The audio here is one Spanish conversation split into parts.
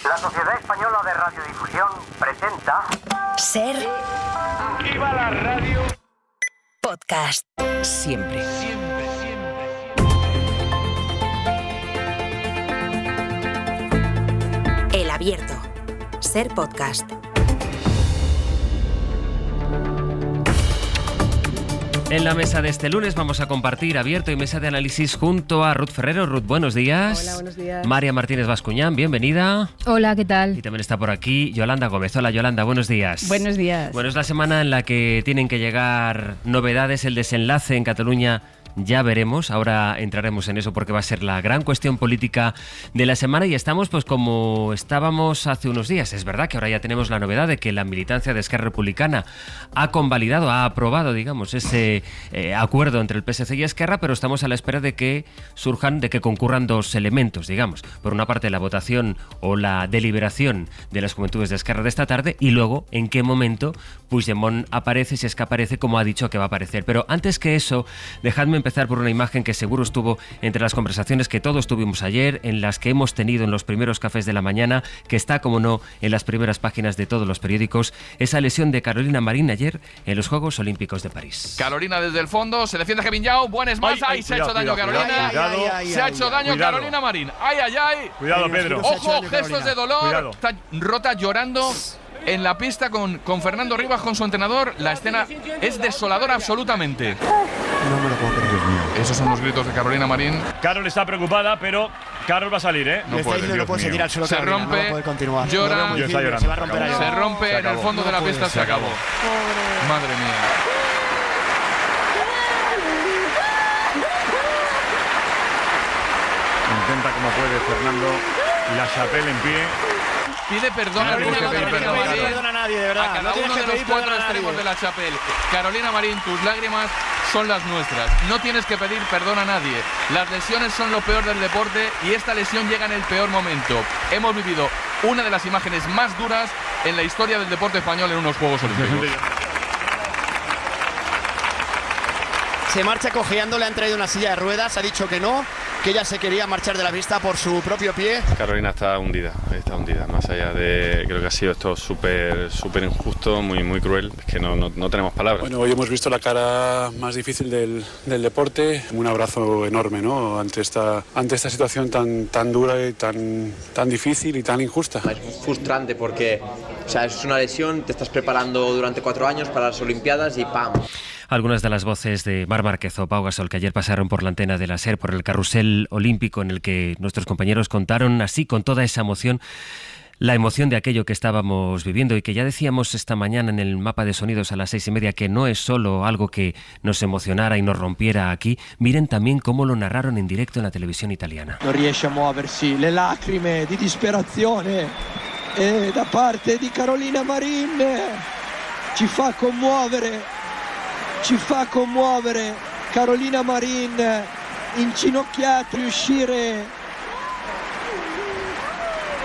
La Sociedad Española de Radiodifusión presenta... Ser... ¡Viva la radio! Podcast. Siempre. El Abierto. Ser Podcast. En la mesa de este lunes vamos a compartir Abierto y mesa de análisis junto a Ruth Ferrero. Ruth, buenos días. Hola, buenos días. María Martínez Bascuñán, bienvenida. Hola, ¿qué tal? Y también está por aquí Yolanda Gómez. Hola, Yolanda, buenos días. Buenos días. Bueno, es la semana en la que tienen que llegar novedades, el desenlace en Cataluña. Ya veremos, ahora entraremos en eso porque va a ser la gran cuestión política de la semana y estamos pues como estábamos hace unos días. Es verdad que ahora ya tenemos la novedad de que la militancia de Esquerra Republicana ha convalidado, ha aprobado, digamos, ese acuerdo entre el PSC y Esquerra, pero estamos a la espera de que surjan, de que concurran dos elementos, digamos. Por una parte la votación o la deliberación de las Juventudes de Esquerra de esta tarde y luego en qué momento Puigdemont aparece, si es que aparece, como ha dicho que va a aparecer. Pero antes que eso, dejadme empezar por una imagen que seguro estuvo entre las conversaciones que todos tuvimos ayer, en las que hemos tenido en los primeros cafés de la mañana, que está, como no, en las primeras páginas de todos los periódicos, esa lesión de Carolina Marín ayer en los Juegos Olímpicos de París. Carolina desde el fondo, se defiende Kevin Yao, buen smash, se ha hecho daño Carolina, se ha hecho daño Carolina Marín, ay. Cuidado, Pedro. Ojo, gestos de dolor, Cuidado. Está rota llorando en la pista con Fernando Rivas, con su entrenador. La escena es desoladora absolutamente. No me lo puedo creer. Dios mío. Esos son los gritos de Carolina Marín. Carol está preocupada, pero Carol va a salir, ¿eh? No Le está puede, diciendo Dios no puede mío. seguir al suelo. Se Carolina, rompe, no puede continuar. llora. Lo veo muy Yo está firme, llorando. se va a romper ahí. Se rompe Se en el acabó. fondo de la pista, se acabó. Madre mía. Intenta como puede Fernando. La Chapelle en pie. Pide perdón a Carolina, Carolina no tienes que Marín. pedir perdón a nadie, de verdad. A cada No tienes uno que de los pedir cuatro perdón a extremos nadie. de la Chapelle. Carolina Marín, tus lágrimas son las nuestras. No tienes que pedir perdón a nadie. Las lesiones son lo peor del deporte y esta lesión llega en el peor momento. Hemos vivido una de las imágenes más duras en la historia del deporte español en unos Juegos Olímpicos. Se marcha cojeando, le han traído una silla de ruedas, ha dicho que no, que ella se quería marchar de la pista por su propio pie. Carolina está hundida, más allá de, creo que ha sido esto súper injusto, muy cruel, es que no tenemos palabras. Bueno, hoy hemos visto la cara más difícil del deporte, un abrazo enorme, ¿no? Ante esta situación tan dura y tan difícil y tan injusta. Es frustrante porque, o sea, es una lesión, te estás preparando durante 4 años para las Olimpiadas y ¡pam! Algunas de las voces de Marc Márquez o Pau Gasol que ayer pasaron por la antena de la SER, por el carrusel olímpico en el que nuestros compañeros contaron así con toda esa emoción, la emoción de aquello que estábamos viviendo y que ya decíamos esta mañana en el mapa de sonidos a las 6:30 que no es solo algo que nos emocionara y nos rompiera aquí. Miren también cómo lo narraron en directo en la televisión italiana. Non riesce a muoversi, le lacrime di disperazione da parte di Carolina Marín ci fa commuovere Carolina Marín, inginocchiati, uscire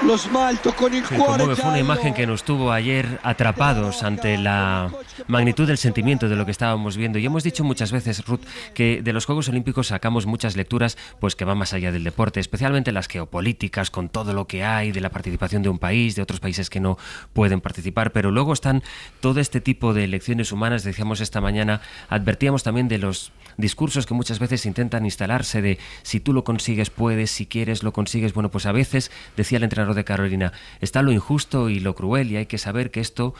lo smalto con il cuore Fue una imagen que nos tuvo ayer atrapados ante la magnitud del sentimiento de lo que estábamos viendo. Y hemos dicho muchas veces, Ruth, que de los Juegos Olímpicos sacamos muchas lecturas pues que van más allá del deporte, especialmente las geopolíticas, con todo lo que hay de la participación de un país, de otros países que no pueden participar. Pero luego están todo este tipo de lecciones humanas. Decíamos esta mañana, advertíamos también de los discursos que muchas veces intentan instalarse de si tú lo consigues puedes, si quieres lo consigues. Bueno, pues a veces, decía el entrenador de Carolina, está lo injusto y lo cruel y hay que saber que esto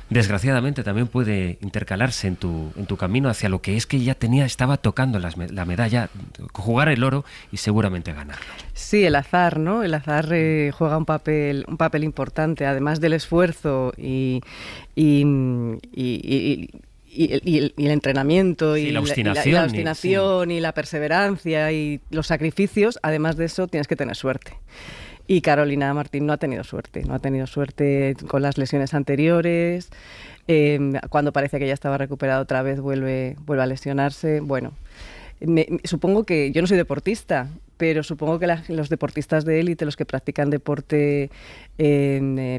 desgraciadamente también puede intercalarse en tu camino hacia lo que es que ya estaba tocando la medalla, jugar el oro y seguramente ganarlo. Sí, el azar, ¿no? El azar juega un papel importante, además del esfuerzo y el entrenamiento sí, y la obstinación, y la perseverancia y los sacrificios. Además de eso tienes que tener suerte. Y Carolina Marín no ha tenido suerte con las lesiones anteriores. Cuando parece que ya estaba recuperada otra vez vuelve a lesionarse. Bueno, supongo que yo no soy deportista, pero supongo que los deportistas de élite, los que practican deporte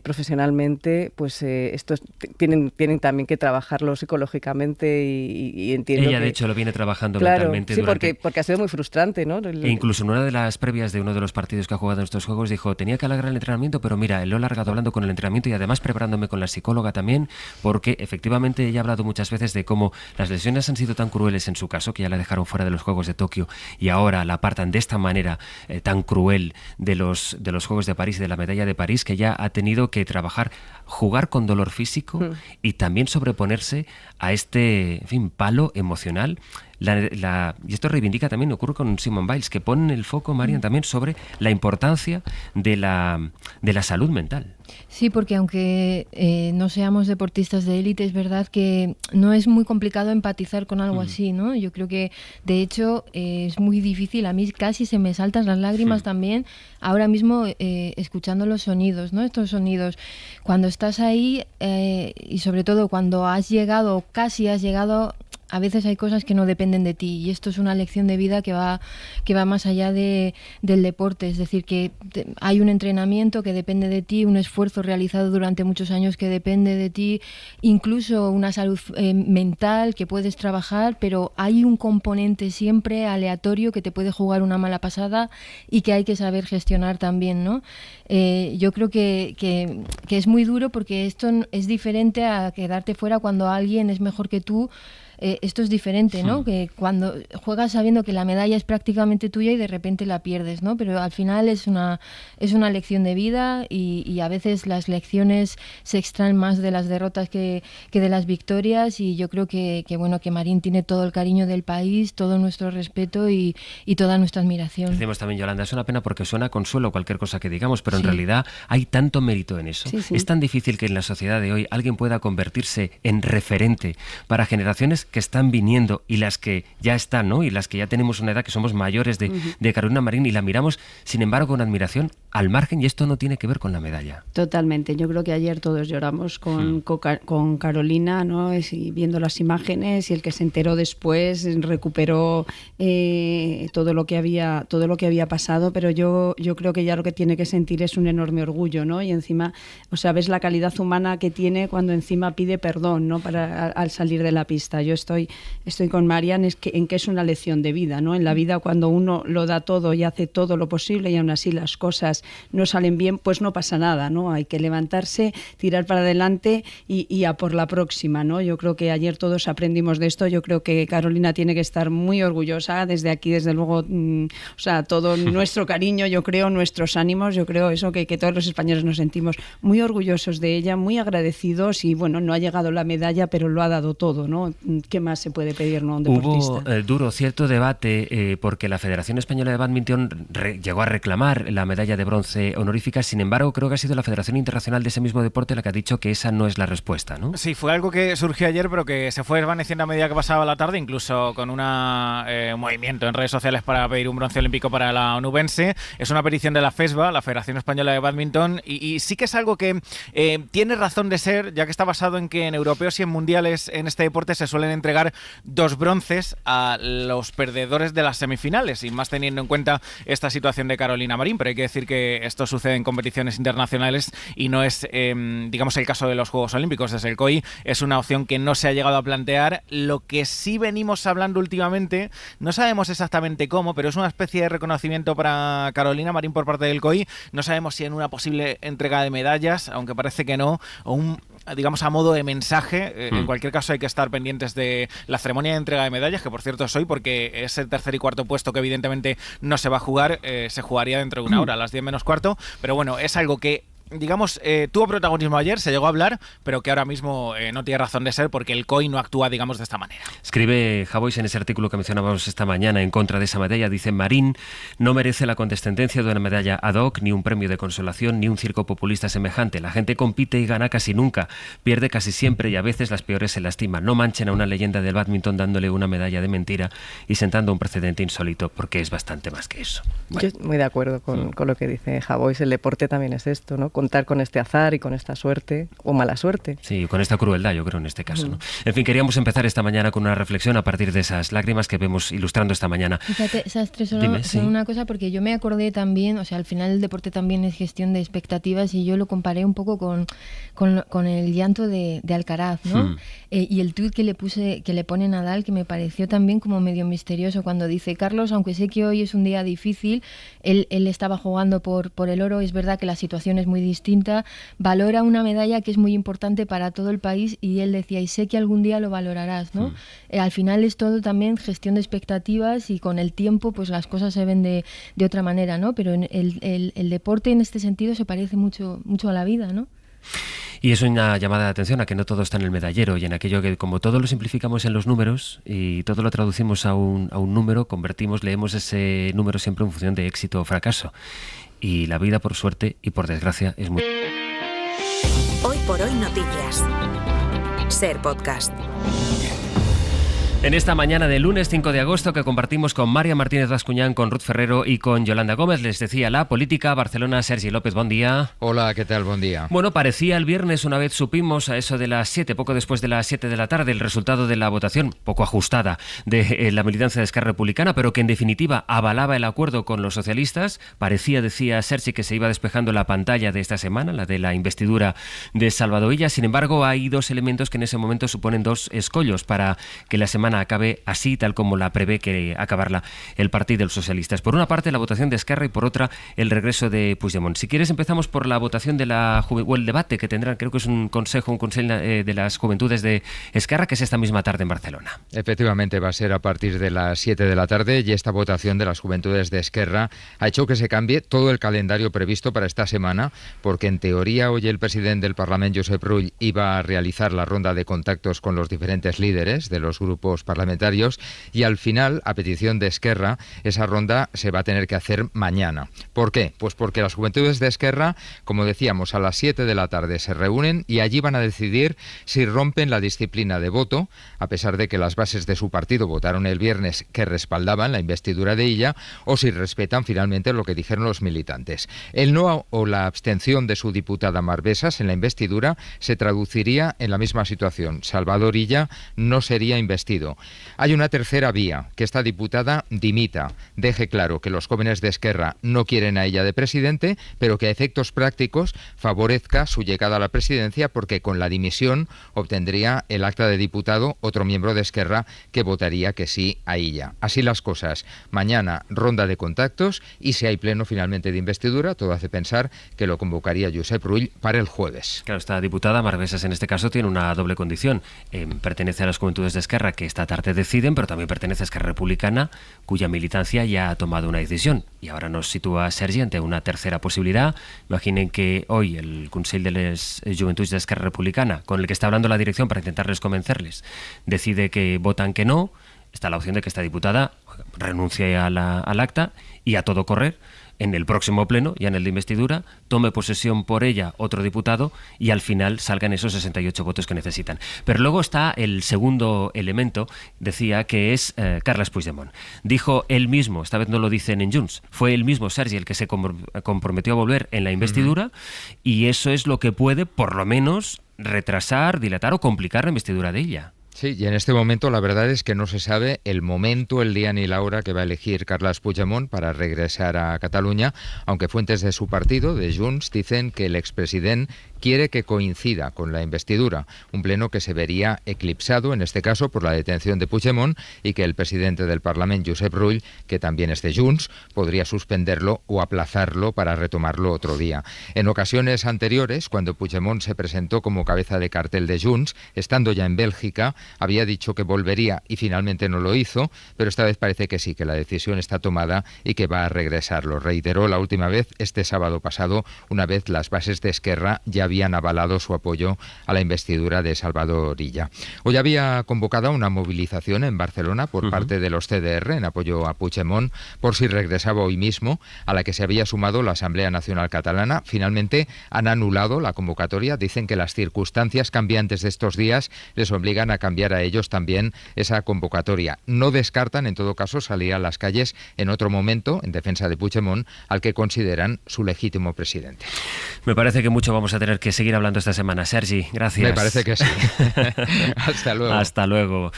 profesionalmente, pues estos tienen también que trabajarlo psicológicamente y entiendo Ella, que, de hecho, lo viene trabajando claro, mentalmente sí, durante... porque ha sido muy frustrante, ¿no? E incluso en una de las previas de uno de los partidos que ha jugado en estos juegos dijo, tenía que alargar el entrenamiento, pero mira, lo he alargado hablando con el entrenamiento y además preparándome con la psicóloga también, porque efectivamente ella ha hablado muchas veces de cómo las lesiones han sido tan crueles en su caso, que ya la dejaron fuera de los Juegos de Tokio y ahora la apartan de esta manera tan cruel de los Juegos de París y de la medalla de París, que ya ha tenido que trabajar, jugar con dolor físico y también sobreponerse a este, en fin, palo emocional. Y esto reivindica también, ocurre con Simone Biles, que pone el foco, Marian, también sobre la importancia de la salud mental. Sí, porque aunque no seamos deportistas de élite, es verdad que no es muy complicado empatizar con algo así, ¿no? Yo creo que, de hecho, es muy difícil. A mí casi se me saltan las lágrimas también, ahora mismo escuchando los sonidos, ¿no? Estos sonidos. Cuando estás ahí, y sobre todo cuando has llegado, casi has llegado... A veces hay cosas que no dependen de ti y esto es una lección de vida que va más allá del deporte. Es decir, que hay un entrenamiento que depende de ti, un esfuerzo realizado durante muchos años que depende de ti, incluso una salud mental que puedes trabajar, pero hay un componente siempre aleatorio que te puede jugar una mala pasada y que hay que saber gestionar también, ¿no? Yo creo que es muy duro porque esto es diferente a quedarte fuera cuando alguien es mejor que tú. Esto es diferente, ¿no? Que cuando juegas sabiendo que la medalla es prácticamente tuya y de repente la pierdes, ¿no? Pero al final es una lección de vida y a veces las lecciones se extraen más de las derrotas que de las victorias y yo creo que Marín tiene todo el cariño del país, todo nuestro respeto y toda nuestra admiración. Decimos también, Yolanda, es una pena porque suena consuelo cualquier cosa que digamos, pero en realidad hay tanto mérito en eso. Sí. Es tan difícil que en la sociedad de hoy alguien pueda convertirse en referente para generaciones que están viniendo y las que ya están, ¿no? Y las que ya tenemos una edad que somos mayores de Carolina Marín y la miramos, sin embargo, con admiración al margen, y esto no tiene que ver con la medalla. Totalmente. Yo creo que ayer todos lloramos con Carolina, ¿no? Y viendo las imágenes y el que se enteró después recuperó todo lo que había pasado, pero yo creo que ya lo que tiene que sentir es un enorme orgullo, ¿no? Y encima, o sea, ves la calidad humana que tiene cuando encima pide perdón, ¿no? Al salir de la pista. Yo estoy con Marian en que es una lección de vida, ¿no? En la vida cuando uno lo da todo y hace todo lo posible y aún así las cosas no salen bien, pues no pasa nada, ¿no? Hay que levantarse, tirar para adelante y a por la próxima, ¿no? Yo creo que ayer todos aprendimos de esto. Yo creo que Carolina tiene que estar muy orgullosa. Desde aquí, desde luego, o sea, todo nuestro cariño, yo creo, nuestros ánimos, yo creo eso que todos los españoles nos sentimos muy orgullosos de ella, muy agradecidos y bueno, no ha llegado la medalla, pero lo ha dado todo, ¿no? ¿Qué más se puede pedir, ¿no? A un deportista? Hubo cierto debate porque la Federación Española de Bádminton llegó a reclamar la medalla de bronce honorífica. Sin embargo, creo que ha sido la Federación Internacional de ese mismo deporte la que ha dicho que esa no es la respuesta, ¿no? Sí, fue algo que surgió ayer, pero que se fue desvaneciendo a medida que pasaba la tarde, incluso con un movimiento en redes sociales para pedir un bronce olímpico para la onubense. Es una petición de la FESBA, la Federación Española de Bádminton, y sí que es algo que tiene razón de ser, ya que está basado en que en europeos y en mundiales en este deporte se suelen entregar 2 bronces a los perdedores de las semifinales, y más teniendo en cuenta esta situación de Carolina Marín. Pero hay que decir que esto sucede en competiciones internacionales y no es, digamos, el caso de los Juegos Olímpicos. Desde el COI es una opción que no se ha llegado a plantear. Lo que sí venimos hablando últimamente, no sabemos exactamente cómo, pero es una especie de reconocimiento para Carolina Marín por parte del COI. No sabemos si en una posible entrega de medallas, aunque parece que no, o digamos a modo de mensaje. En cualquier caso hay que estar pendientes de la ceremonia de entrega de medallas, que por cierto es hoy, porque ese tercer y cuarto puesto que evidentemente no se va a jugar, se jugaría dentro de una hora, a las 10 menos cuarto, pero bueno, es algo que digamos, tuvo protagonismo ayer, se llegó a hablar, pero que ahora mismo no tiene razón de ser porque el COI no actúa, digamos, de esta manera. Escribe Javois en ese artículo que mencionábamos esta mañana en contra de esa medalla, dice: Marín no merece la condescendencia de una medalla ad hoc, ni un premio de consolación, ni un circo populista semejante. La gente compite y gana casi nunca, pierde casi siempre y a veces las peores se lastiman. No manchen a una leyenda del bádminton dándole una medalla de mentira y sentando un precedente insólito, porque es bastante más que eso. Bueno. Yo muy de acuerdo con lo que dice Javois. El deporte también es esto, ¿no? contar con este azar y con esta suerte, o mala suerte. Sí, con esta crueldad, yo creo, en este caso, ¿no? En fin, queríamos empezar esta mañana con una reflexión a partir de esas lágrimas que vemos ilustrando esta mañana. Fíjate, Sastre, solo Dime, sí. una cosa, porque yo me acordé también, o sea, al final el deporte también es gestión de expectativas, y yo lo comparé un poco con el llanto de Alcaraz, ¿no? Y el tuit que le pone Nadal, que me pareció también como medio misterioso, cuando dice: Carlos, aunque sé que hoy es un día difícil, él estaba jugando por el oro, es verdad que la situación es muy distinta, valora una medalla que es muy importante para todo el país, y él decía: y sé que algún día lo valorarás, ¿no? Al final es todo también gestión de expectativas, y con el tiempo pues las cosas se ven de otra manera, ¿no? Pero el deporte en este sentido se parece mucho a la vida, ¿no? Y es una llamada de atención a que no todo está en el medallero y en aquello que, como todo lo simplificamos en los números y todo lo traducimos a un número, leemos ese número siempre en función de éxito o fracaso. Y la vida, por suerte y por desgracia, es muy... Hoy por hoy noticias. Ser Podcast. En esta mañana de lunes 5 de agosto que compartimos con María Martínez Bascuñán, con Ruth Ferrero y con Yolanda Gómez, les decía la política. Barcelona, Sergi López, buen día. Hola, ¿qué tal? Buen día. Bueno, parecía el viernes, una vez supimos a eso de las 7, poco después de las 7 de la tarde, el resultado de la votación, poco ajustada, de la militancia de Esquerra Republicana, pero que en definitiva avalaba el acuerdo con los socialistas. Parecía, decía Sergi, que se iba despejando la pantalla de esta semana, la de la investidura de Salvador Illa. Sin embargo, hay dos elementos que en ese momento suponen dos escollos para que la semana acabe así, tal como la prevé que acabarla el Partido de los Socialistas. Por una parte, la votación de Esquerra, y por otra, el regreso de Puigdemont. Si quieres, empezamos por la votación de o el debate que tendrán, creo que es un consejo de las juventudes de Esquerra, que es esta misma tarde en Barcelona. Efectivamente, va a ser a partir de las 7 de la tarde, y esta votación de las juventudes de Esquerra ha hecho que se cambie todo el calendario previsto para esta semana, porque en teoría hoy el presidente del Parlamento, Josep Rull, iba a realizar la ronda de contactos con los diferentes líderes de los grupos parlamentarios, y al final, a petición de Esquerra, esa ronda se va a tener que hacer mañana. ¿Por qué? Pues porque las juventudes de Esquerra, como decíamos, a las 7 de la tarde se reúnen y allí van a decidir si rompen la disciplina de voto, a pesar de que las bases de su partido votaron el viernes que respaldaban la investidura de Illa, o si respetan finalmente lo que dijeron los militantes. El no o la abstención de su diputada Mar Bessas en la investidura se traduciría en la misma situación. Salvador Illa no sería investido. Hay una tercera vía, que esta diputada dimita, deje claro que los jóvenes de Esquerra no quieren a ella de presidente, pero que a efectos prácticos favorezca su llegada a la presidencia, porque con la dimisión obtendría el acta de diputado otro miembro de Esquerra que votaría que sí a ella. Así las cosas. Mañana ronda de contactos, y si hay pleno finalmente de investidura, todo hace pensar que lo convocaría Josep Rull para el jueves. Claro, esta diputada Mar Bessas en este caso tiene una doble condición. Pertenece a las juventudes de Esquerra, que esta tarde deciden, pero también pertenece a Esquerra Republicana, cuya militancia ya ha tomado una decisión. Y ahora nos sitúa Sergi ante una tercera posibilidad. Imaginen que hoy el Consell de les Joventuts de Esquerra Republicana, con el que está hablando la dirección para intentarles convencerles, decide que votan que no. Está la opción de que esta diputada renuncie al acta y, a todo correr, en el próximo pleno, ya en el de investidura, tome posesión por ella otro diputado y al final salgan esos 68 votos que necesitan. Pero luego está el segundo elemento, decía, que es Carles Puigdemont. Dijo él mismo, esta vez no lo dicen en Junts, fue él mismo, Sergi, el que se comprometió a volver en la investidura, y eso es lo que puede, por lo menos, retrasar, dilatar o complicar la investidura de ella. Sí, y en este momento la verdad es que no se sabe el momento, el día ni la hora que va a elegir Carles Puigdemont para regresar a Cataluña, aunque fuentes de su partido, de Junts, dicen que el expresidente quiere que coincida con la investidura, un pleno que se vería eclipsado, en este caso, por la detención de Puigdemont, y que el presidente del Parlamento, Josep Rull, que también es de Junts, podría suspenderlo o aplazarlo para retomarlo otro día. En ocasiones anteriores, cuando Puigdemont se presentó como cabeza de cartel de Junts, estando ya en Bélgica, había dicho que volvería y finalmente no lo hizo, pero esta vez parece que sí, que la decisión está tomada y que va a regresar. Lo reiteró la última vez este sábado pasado, una vez las bases de Esquerra ya habían avalado su apoyo a la investidura de Salvador Illa. Hoy había convocado una movilización en Barcelona por parte de los CDR en apoyo a Puigdemont por si regresaba hoy mismo, a la que se había sumado la Asamblea Nacional Catalana. Finalmente han anulado la convocatoria, dicen que las circunstancias cambiantes de estos días les obligan a cambiar a ellos también esa convocatoria. No descartan, en todo caso, salir a las calles en otro momento en defensa de Puigdemont, al que consideran su legítimo presidente. Me parece que mucho vamos a tener que seguir hablando esta semana. Sergi, gracias. Me parece que sí. Hasta luego. Hasta luego.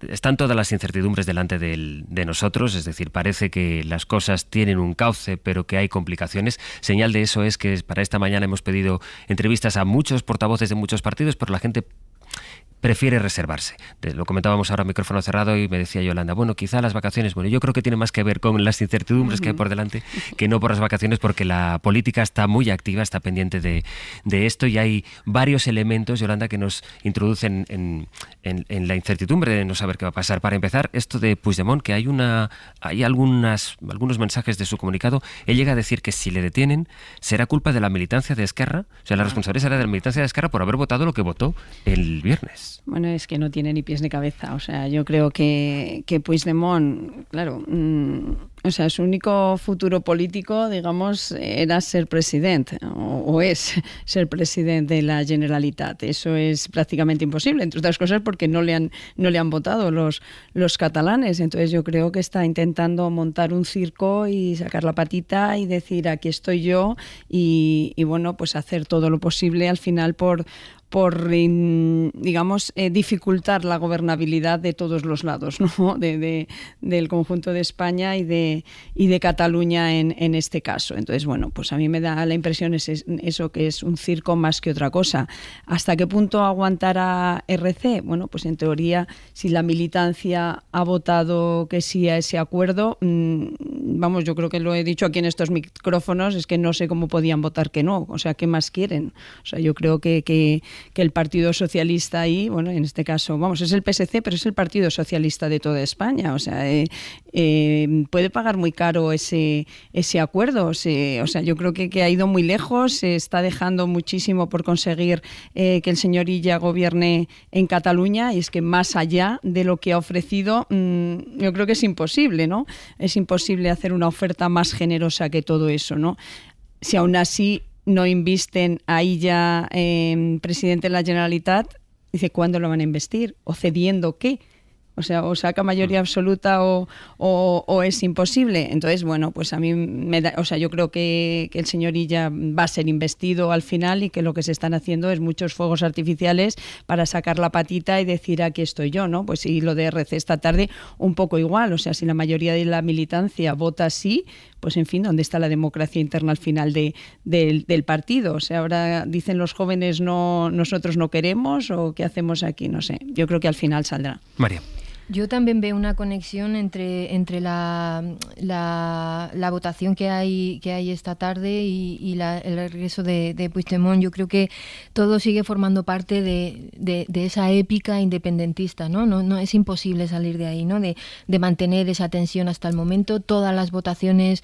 Están todas las incertidumbres delante de nosotros, es decir, parece que las cosas tienen un cauce, pero que hay complicaciones. Señal de eso es que para esta mañana hemos pedido entrevistas a muchos portavoces de muchos partidos, pero la gente prefiere reservarse. Lo comentábamos ahora a micrófono cerrado y me decía Yolanda, bueno, quizá las vacaciones, bueno, yo creo que tiene más que ver con las incertidumbres que hay por delante que no por las vacaciones, porque la política está muy activa, está pendiente de esto y hay varios elementos, Yolanda, que nos introducen en la incertidumbre de no saber qué va a pasar. Para empezar, esto de Puigdemont, que hay algunos mensajes de su comunicado. Él llega a decir que si le detienen será culpa de la militancia de Esquerra, o sea, la responsabilidad será de la militancia de Esquerra por haber votado lo que votó el viernes. Bueno, es que no tiene ni pies ni cabeza. O sea, yo creo que Puigdemont, claro, o sea, su único futuro político, digamos, era ser presidente, o es ser presidente de la Generalitat. Eso es prácticamente imposible, entre otras cosas porque no le han votado los catalanes. Entonces yo creo que está intentando montar un circo y sacar la patita y decir, aquí estoy yo, y bueno, pues hacer todo lo posible al final por digamos, dificultar la gobernabilidad de todos los lados, ¿no? Del conjunto de España y de Cataluña en este caso. Entonces, bueno, pues a mí me da la impresión eso, que es un circo más que otra cosa. ¿Hasta qué punto aguantará RC? Bueno, pues en teoría, si la militancia ha votado que sí a ese acuerdo, vamos, yo creo que lo he dicho aquí en estos micrófonos, es que no sé cómo podían votar que no. O sea, ¿qué más quieren? O sea, yo creo que el Partido Socialista ahí, bueno, en este caso, vamos, es el PSC, pero es el Partido Socialista de toda España. O sea, puede pagar muy caro ese acuerdo. O sea, yo creo que ha ido muy lejos, se está dejando muchísimo por conseguir que el señor Illa gobierne en Cataluña, y es que más allá de lo que ha ofrecido, yo creo que es imposible, ¿no? Es imposible hacer una oferta más generosa que todo eso, ¿no? Si aún así no invisten a Illa presidente de la Generalitat, dice, ¿cuándo lo van a investir? ¿O cediendo qué? O sea, o saca mayoría absoluta o es imposible. Entonces, bueno, pues a mí yo creo que el señor Illa va a ser investido al final, y que lo que se están haciendo es muchos fuegos artificiales para sacar la patita y decir, aquí estoy yo, ¿no? Pues y lo de RC esta tarde un poco igual. O sea, si la mayoría de la militancia vota sí, pues en fin, ¿dónde está la democracia interna al final del partido? O sea, ahora dicen los jóvenes, no, nosotros no queremos, o ¿qué hacemos aquí? No sé, yo creo que al final saldrá. María. Yo también veo una conexión entre la votación que hay esta tarde y el regreso de Puigdemont. Yo creo que todo sigue formando parte de esa épica independentista, ¿no? No es imposible salir de ahí, ¿no? De mantener esa tensión hasta el momento. Todas las votaciones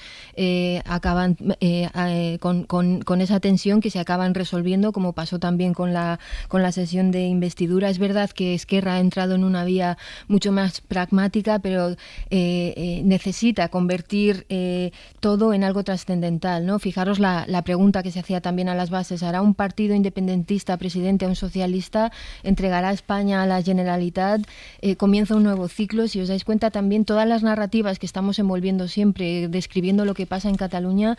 acaban con esa tensión, que se acaban resolviendo, como pasó también con la sesión de investidura. Es verdad que Esquerra ha entrado en una vía mucho más pragmática, pero necesita convertir todo en algo trascendental, ¿no? Fijaros la pregunta que se hacía también a las bases: ¿hará un partido independentista presidente a un socialista? ¿Entregará España a la Generalitat? Comienza un nuevo ciclo. Si os dais cuenta, también todas las narrativas que estamos envolviendo siempre, describiendo lo que pasa en Cataluña,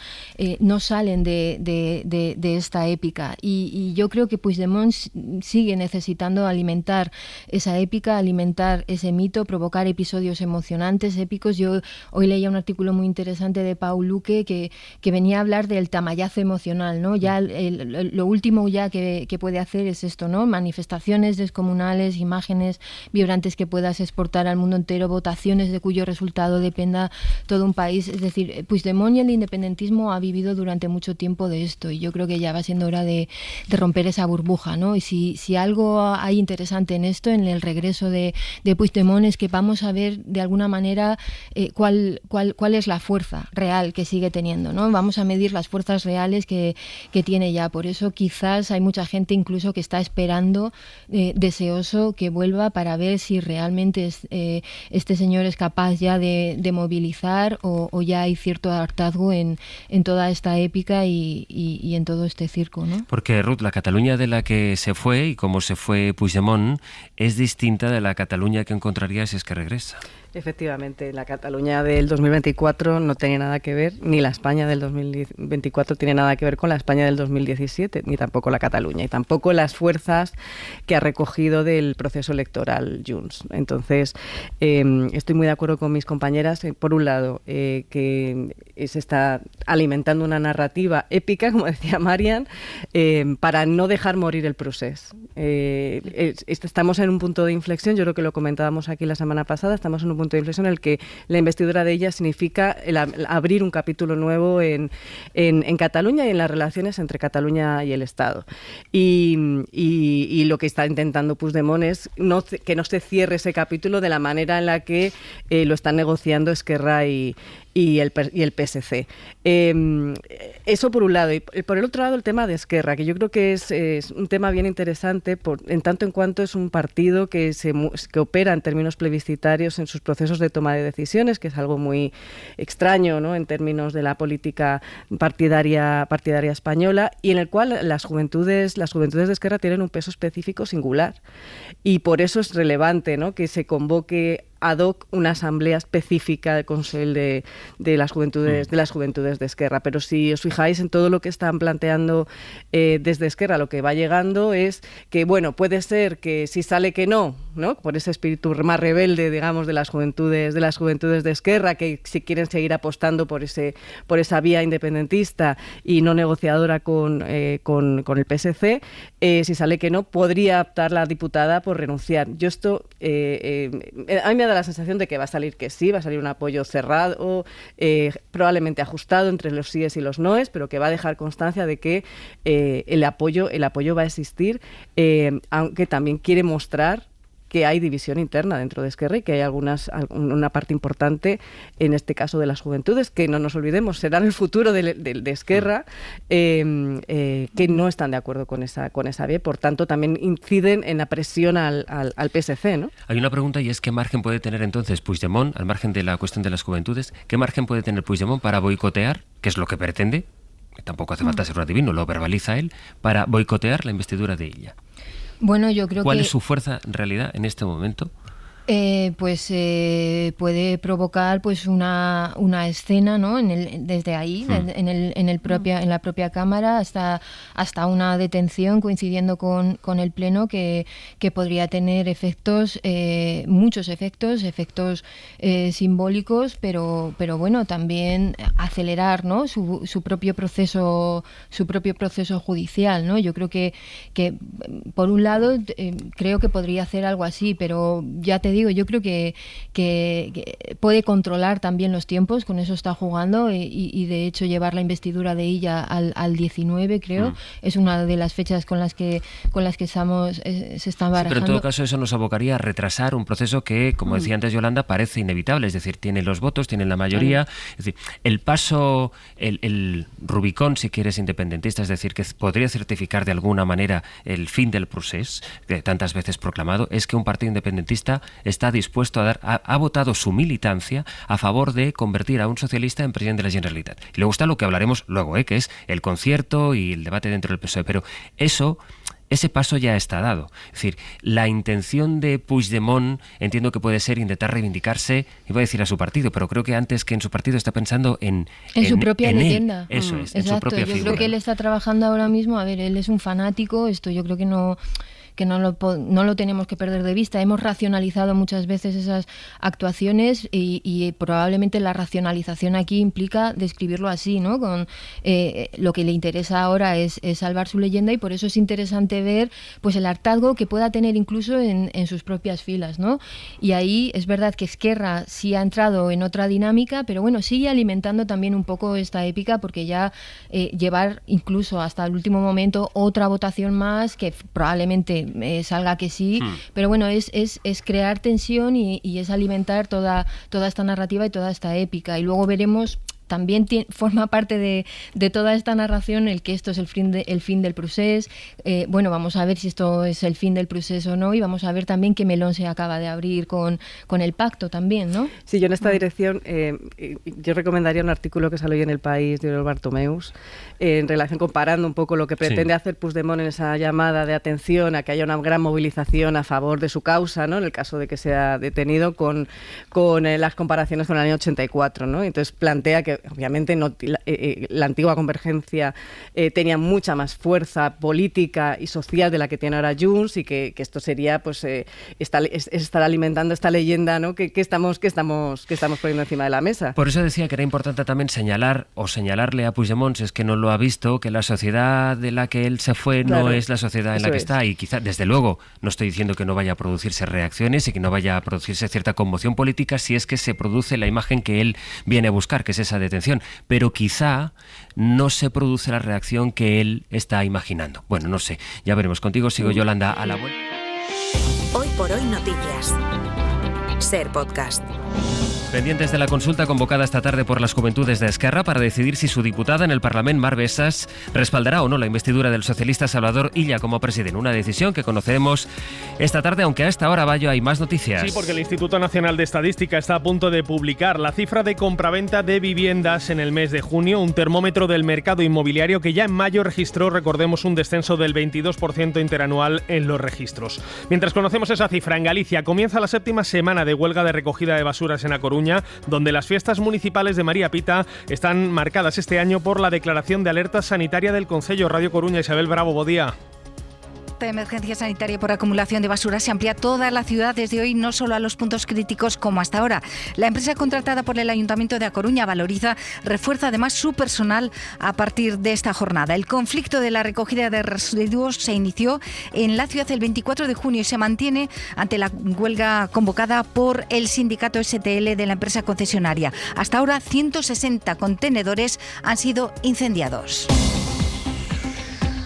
no salen de esta épica. Y yo creo que Puigdemont sigue necesitando alimentar esa épica, alimentar ese mito, provocar episodios emocionantes, épicos. Yo hoy leía un artículo muy interesante de Pau Luque que venía a hablar del tamallazo emocional, ¿no? Ya lo último ya que puede hacer es esto, ¿no? Manifestaciones descomunales, imágenes vibrantes que puedas exportar al mundo entero, votaciones de cuyo resultado dependa todo un país. Es decir, Puigdemont y el independentismo ha vivido durante mucho tiempo de esto, y yo creo que ya va siendo hora de romper esa burbuja, ¿no? Y si algo hay interesante en esto, en el regreso de Puigdemont, es que vamos a ver de alguna manera cuál es la fuerza real que sigue teniendo, ¿no? Vamos a medir las fuerzas reales que tiene ya. Por eso quizás hay mucha gente incluso que está esperando, deseoso que vuelva, para ver si realmente este señor es capaz ya de movilizar, o ya hay cierto hartazgo en toda esta épica y en todo este circo, ¿no? Porque, Ruth, la Cataluña de la que se fue y como se fue Puigdemont es distinta de la Cataluña que encontraría si es que regresa. Efectivamente, la Cataluña del 2024 no tenía nada que ver, ni la España del 2024 tiene nada que ver con la España del 2017, ni tampoco la Cataluña, y tampoco las fuerzas que ha recogido del proceso electoral Junts. Entonces, estoy muy de acuerdo con mis compañeras, por un lado, que se está alimentando una narrativa épica, como decía Marian, para no dejar morir el proceso. Estamos en un punto de inflexión, yo creo que lo comentábamos aquí la semana pasada, estamos en un punto de inflexión en el que la investidura de ella significa abrir un capítulo nuevo en Cataluña y en las relaciones entre Cataluña y el Estado. Y lo que está intentando Puigdemont es que no se cierre ese capítulo de la manera en la que lo están negociando Esquerra y el PSC. Eso por un lado. Y por el otro lado, el tema de Esquerra, que yo creo que es un tema bien interesante, en tanto en cuanto es un partido que opera en términos plebiscitarios en sus procesos de toma de decisiones, que es algo muy extraño, ¿no?, en términos de la política partidaria española, y en el cual las juventudes de Esquerra tienen un peso específico singular. Y por eso es relevante, ¿no?, que se convoque ad hoc una asamblea específica del Consell de las juventudes de Esquerra. Pero si os fijáis en todo lo que están planteando desde Esquerra, lo que va llegando es que, bueno, puede ser que si sale que no, por ese espíritu más rebelde, digamos, de las juventudes de Esquerra, que si quieren seguir apostando por esa vía independentista y no negociadora con el PSC, si sale que no, podría optar la diputada por renunciar. A mí me da la sensación de que va a salir que sí, va a salir un apoyo cerrado, probablemente ajustado entre los síes y los noes, pero que va a dejar constancia de que el apoyo va a existir, aunque también quiere mostrar que hay división interna dentro de Esquerra y que hay una parte importante, en este caso de las juventudes, que no nos olvidemos, serán el futuro de Esquerra, que no están de acuerdo con esa vía, por tanto también inciden en la presión al PSC, ¿no? Hay una pregunta, y es ¿qué margen puede tener entonces Puigdemont, al margen de la cuestión de las juventudes, qué margen puede tener Puigdemont para boicotear, que es lo que pretende, que tampoco hace falta ser un adivino, lo verbaliza él, para boicotear la investidura de ella? Bueno, yo creo ¿Cuál es su fuerza en realidad en este momento? Puede provocar pues una escena, ¿no?, desde ahí, en la propia Cámara, hasta una detención coincidiendo con el Pleno que podría tener efectos, muchos efectos simbólicos, pero bueno, también acelerar, ¿no?, su propio proceso judicial, ¿no? Yo creo que por un lado creo que podría hacer algo así, pero ya te digo, yo creo que puede controlar también los tiempos, con eso está jugando, y de hecho llevar la investidura de ella al 19, creo, es una de las fechas con las que se están barajando. Pero en todo caso eso nos abocaría a retrasar un proceso que, como decía antes Yolanda, parece inevitable, es decir, tiene los votos, tiene la mayoría, es decir, el paso, el Rubicón, si quieres, independentista, es decir, que podría certificar de alguna manera el fin del procés, que tantas veces proclamado, es que un partido independentista está dispuesto ha votado su militancia a favor de convertir a un socialista en presidente de la Generalitat. Y luego está lo que hablaremos luego, que es el concierto y el debate dentro del PSOE. Pero ese paso ya está dado. Es decir, la intención de Puigdemont entiendo que puede ser intentar reivindicarse, iba a decir a su partido, pero creo que antes que en su partido está pensando en su propia leyenda. Eso es, exacto, en su propia figura. Yo creo que él está trabajando ahora mismo, él es un fanático, esto yo creo que no lo tenemos que perder de vista. Hemos racionalizado muchas veces esas actuaciones y probablemente la racionalización aquí implica describirlo así, ¿no? Lo que le interesa ahora es salvar su leyenda, y por eso es interesante ver pues el hartazgo que pueda tener incluso en sus propias filas, ¿no? Y ahí es verdad que Esquerra sí ha entrado en otra dinámica, pero bueno, sigue alimentando también un poco esta épica, porque ya llevar incluso hasta el último momento otra votación más, que probablemente salga que sí, pero bueno, es crear tensión y es alimentar toda esta narrativa y toda esta épica, y luego veremos también forma parte de toda esta narración el que esto es el fin del procés. Bueno, vamos a ver si esto es el fin del procés o no, y vamos a ver también qué melón se acaba de abrir con el pacto también, ¿no? Sí, yo en esta dirección yo recomendaría un artículo que salió en El País de Oriol Bartomeus en relación comparando un poco lo que pretende hacer Puigdemont en esa llamada de atención a que haya una gran movilización a favor de su causa, ¿no? En el caso de que sea detenido, con las comparaciones con el año 84, ¿no? Entonces plantea que obviamente la antigua Convergencia tenía mucha más fuerza política y social de la que tiene ahora Junts, y que esto sería pues estar alimentando esta leyenda, ¿no? que estamos poniendo encima de la mesa. Por eso decía que era importante también señalarle a Puigdemont, si es que no lo ha visto, que la sociedad de la que él se fue no es la sociedad en la que está, y quizá, desde luego, no estoy diciendo que no vaya a producirse reacciones y que no vaya a producirse cierta conmoción política si es que se produce la imagen que él viene a buscar, que es esa detención, pero quizá no se produce la reacción que él está imaginando. Bueno, no sé, ya veremos. Contigo sigo, Yolanda, a la vuelta. Hoy por hoy noticias. Ser Podcast. Pendientes de la consulta convocada esta tarde por las Juventudes de Esquerra para decidir si su diputada en el Parlament, Mar Bessas, respaldará o no la investidura del socialista Salvador Illa como presidente. Una decisión que conoceremos esta tarde, aunque a esta hora, Bayo, hay más noticias. Sí, porque el Instituto Nacional de Estadística está a punto de publicar la cifra de compraventa de viviendas en el mes de junio, un termómetro del mercado inmobiliario que ya en mayo registró, recordemos, un descenso del 22% interanual en los registros. Mientras conocemos esa cifra, en Galicia comienza la 7ª semana de huelga de recogida de basuras en A Coruña, donde las fiestas municipales de María Pita están marcadas este año por la declaración de alerta sanitaria del Concello. Radio Coruña, Isabel Bravo, bo día. De emergencia sanitaria por acumulación de basura se amplía toda la ciudad desde hoy, no solo a los puntos críticos como hasta ahora. La empresa contratada por el Ayuntamiento de A Coruña, Valoriza, refuerza además su personal a partir de esta jornada. El conflicto de la recogida de residuos se inició en la ciudad el 24 de junio y se mantiene ante la huelga convocada por el sindicato STL de la empresa concesionaria. Hasta ahora 160 contenedores han sido incendiados.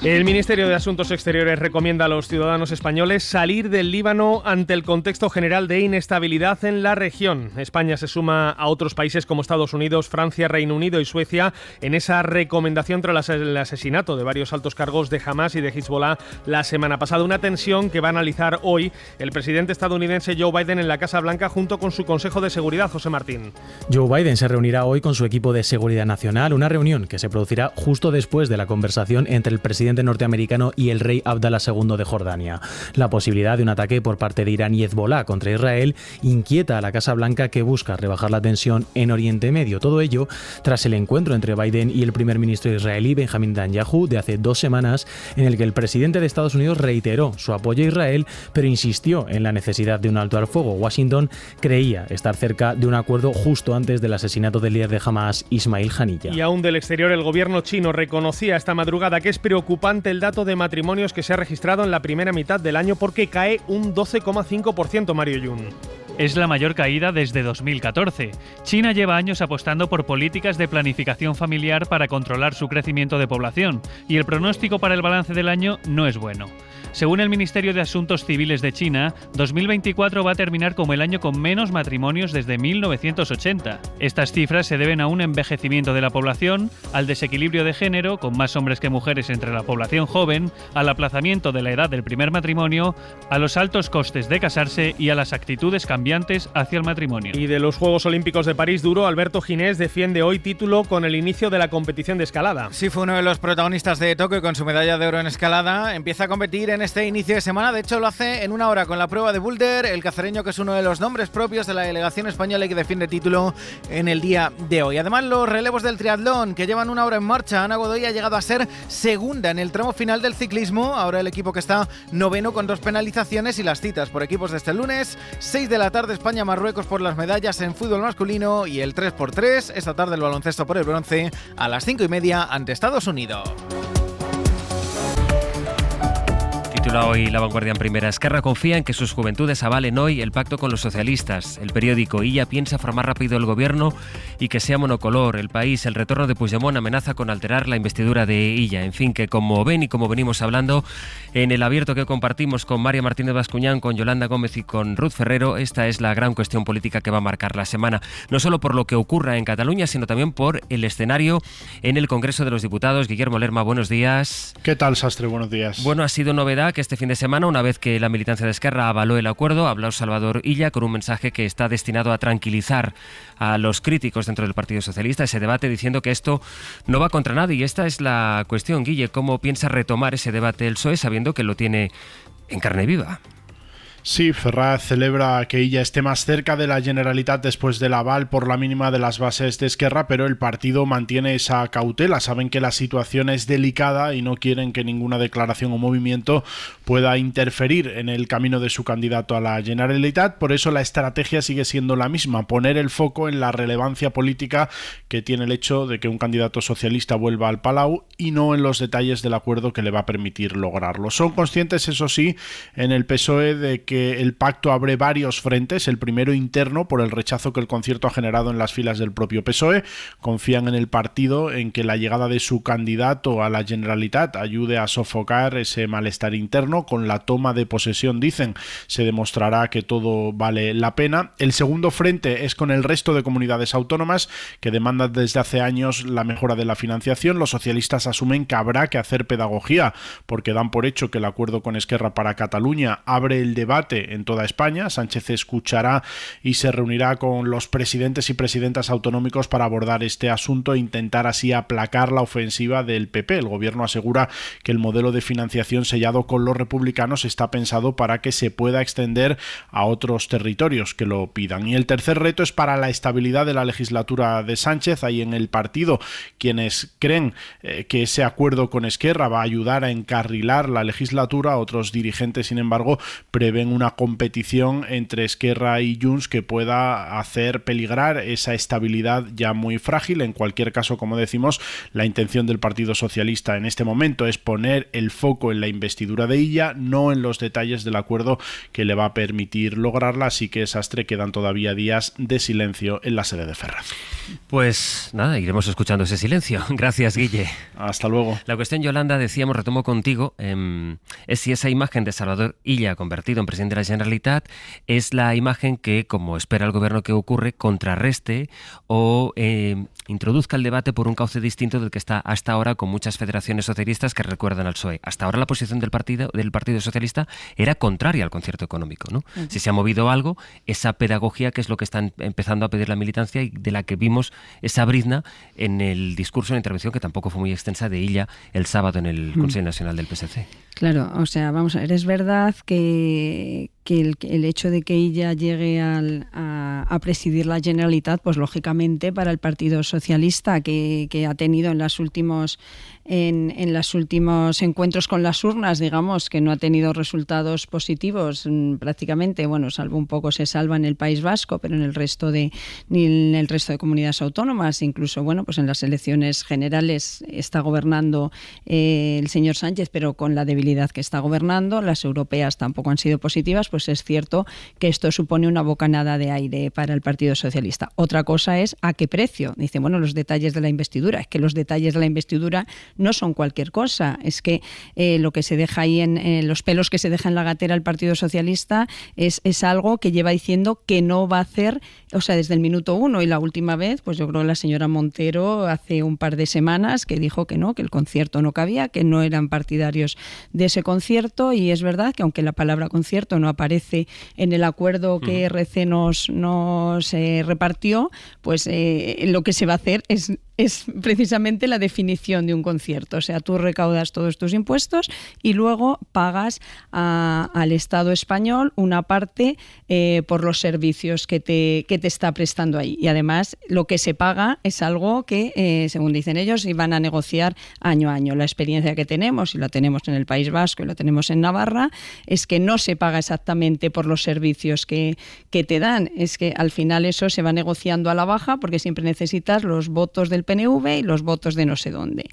El Ministerio de Asuntos Exteriores recomienda a los ciudadanos españoles salir del Líbano ante el contexto general de inestabilidad en la región. España se suma a otros países como Estados Unidos, Francia, Reino Unido y Suecia en esa recomendación tras el asesinato de varios altos cargos de Hamas y de Hezbollah la semana pasada. Una tensión que va a analizar hoy el presidente estadounidense Joe Biden en la Casa Blanca junto con su Consejo de Seguridad, José Martín. Joe Biden se reunirá hoy con su equipo de seguridad nacional, una reunión que se producirá justo después de la conversación entre el presidente norteamericano y el rey Abdalá II de Jordania. La posibilidad de un ataque por parte de Irán y Hezbollah contra Israel inquieta a la Casa Blanca, que busca rebajar la tensión en Oriente Medio. Todo ello tras el encuentro entre Biden y el primer ministro israelí Benjamin Netanyahu de hace 2 semanas, en el que el presidente de Estados Unidos reiteró su apoyo a Israel, pero insistió en la necesidad de un alto al fuego. Washington creía estar cerca de un acuerdo justo antes del asesinato del líder de Hamas, Ismail Haniyeh. Y aún del exterior, el gobierno chino reconocía esta madrugada que es preocupante el dato de matrimonios que se ha registrado en la primera mitad del año, porque cae un 12,5%, Mario Yun. Es la mayor caída desde 2014. China lleva años apostando por políticas de planificación familiar para controlar su crecimiento de población, y el pronóstico para el balance del año no es bueno. Según el Ministerio de Asuntos Civiles de China, 2024 va a terminar como el año con menos matrimonios desde 1980. Estas cifras se deben a un envejecimiento de la población, al desequilibrio de género, con más hombres que mujeres entre la población joven, al aplazamiento de la edad del primer matrimonio, a los altos costes de casarse y a las actitudes cambiantes hacia el matrimonio. Y de los Juegos Olímpicos de París, duro, Alberto Ginés defiende hoy título con el inicio de la competición de escalada. Sí, fue uno de los protagonistas de Tokio con su medalla de oro en escalada. Empieza a competir en este inicio de semana, de hecho lo hace en 1 hora con la prueba de boulder, el cacereño, que es uno de los nombres propios de la delegación española y que defiende título en el día de hoy. Además, los relevos del triatlón, que llevan 1 hora en marcha. Ana Godoy ha llegado a ser segunda en el tramo final del ciclismo, ahora el equipo que está noveno con 2 penalizaciones, y las citas por equipos de este lunes: 6 de la tarde España-Marruecos por las medallas en fútbol masculino, y el 3x3 esta tarde el baloncesto por el bronce a las 5:30 ante Estados Unidos. Titula hoy La Vanguardia en primera. Esquerra confía en que sus juventudes avalen hoy el pacto con los socialistas. El periódico Illa piensa formar rápido el gobierno y que sea monocolor. El País, el retorno de Puigdemont amenaza con alterar la investidura de Illa. En fin, que como ven y como venimos hablando en el abierto que compartimos con María Martínez Bascuñán, con Yolanda Gómez y con Ruth Ferrero, esta es la gran cuestión política que va a marcar la semana. No solo por lo que ocurra en Cataluña, sino también por el escenario en el Congreso de los Diputados. Guillermo Lerma, buenos días. ¿Qué tal, Sastre? Buenos días. Bueno, ha sido novedad que este fin de semana, una vez que la militancia de Esquerra avaló el acuerdo, habló Salvador Illa con un mensaje que está destinado a tranquilizar a los críticos dentro del Partido Socialista. Ese debate diciendo que esto no va contra nadie. Y esta es la cuestión, Guille, ¿cómo piensa retomar ese debate el PSOE sabiendo que lo tiene en carne viva? Sí, Ferraz celebra que ella esté más cerca de la Generalitat después del aval por la mínima de las bases de Esquerra, pero el partido mantiene esa cautela. Saben que la situación es delicada y no quieren que ninguna declaración o movimiento pueda interferir en el camino de su candidato a la Generalitat. Por eso la estrategia sigue siendo la misma, poner el foco en la relevancia política que tiene el hecho de que un candidato socialista vuelva al Palau y no en los detalles del acuerdo que le va a permitir lograrlo. Son conscientes, eso sí, en el PSOE de que el pacto abre varios frentes, el primero interno por el rechazo que el concierto ha generado en las filas del propio PSOE. Confían en el partido en que la llegada de su candidato a la Generalitat ayude a sofocar ese malestar interno. Con la toma de posesión, dicen, se demostrará que todo vale la pena. El segundo frente es con el resto de comunidades autónomas que demandan desde hace años la mejora de la financiación. Los socialistas asumen que habrá que hacer pedagogía porque dan por hecho que el acuerdo con Esquerra para Cataluña abre el debate en toda España. Sánchez escuchará y se reunirá con los presidentes y presidentas autonómicos para abordar este asunto e intentar así aplacar la ofensiva del PP. El gobierno asegura que el modelo de financiación sellado con los republicanos está pensado para que se pueda extender a otros territorios que lo pidan. Y el tercer reto es para la estabilidad de la legislatura de Sánchez. Hay en el partido quienes creen que ese acuerdo con Esquerra va a ayudar a encarrilar la legislatura. Otros dirigentes, sin embargo, prevén una competición entre Esquerra y Junts que pueda hacer peligrar esa estabilidad ya muy frágil. En cualquier caso, como decimos, la intención del Partido Socialista en este momento es poner el foco en la investidura de Illa, no en los detalles del acuerdo que le va a permitir lograrla. Así que, Sastre, quedan todavía días de silencio en la sede de Ferraz. Pues nada, iremos escuchando ese silencio. Gracias, Guille. Hasta luego. La cuestión, Yolanda, decíamos, retomo contigo, es si esa imagen de Salvador Illa convertido en presidente de la Generalitat es la imagen que, como espera el gobierno que ocurre, contrarreste o introduzca el debate por un cauce distinto del que está hasta ahora, con muchas federaciones socialistas que recuerdan al PSOE. Hasta ahora la posición del Partido Socialista era contraria al concierto económico, ¿no? Uh-huh. Si se ha movido algo, esa pedagogía que es lo que están empezando a pedir la militancia y de la que vimos esa brizna en el discurso, en la intervención que tampoco fue muy extensa de Illa el sábado en el Consejo Nacional del PSC. Claro, o sea, vamos a ver, es verdad que el hecho de que ella llegue a presidir la Generalitat, pues lógicamente para el Partido Socialista, que ha tenido en los últimos encuentros con las urnas, digamos, que no ha tenido resultados positivos prácticamente, bueno, salvo un poco se salva en el País Vasco, pero en el resto de comunidades autónomas, incluso, bueno, pues en las elecciones generales está gobernando el señor Sánchez, pero con la debilidad que está gobernando. Las europeas tampoco han sido positivas, pues es cierto que esto supone una bocanada de aire para el Partido Socialista. Otra cosa es a qué precio. Dicen, bueno, los detalles de la investidura. Es que los detalles de la investidura no son cualquier cosa. Es que lo que se deja ahí los pelos que se deja en la gatera el Partido Socialista es algo que lleva diciendo que no va a hacer, o sea, desde el minuto uno. Y la última vez, pues yo creo que la señora Montero hace un par de semanas que dijo que no, que el concierto no cabía, que no eran partidarios de ese concierto. Y es verdad que aunque la palabra concierto no aparece en el acuerdo que RC nos repartió, pues lo que se va a hacer es precisamente la definición de un concierto. O sea, tú recaudas todos tus impuestos y luego pagas al Estado español una parte por los servicios que te está prestando ahí. Y además lo que se paga es algo que, según dicen ellos, iban a negociar año a año. La experiencia que tenemos, y la tenemos en el País Vasco y la tenemos en Navarra, es que no se paga exactamente por los servicios que te dan. Es que al final eso se va negociando a la baja porque siempre necesitas los votos del PNV y los votos de no sé dónde.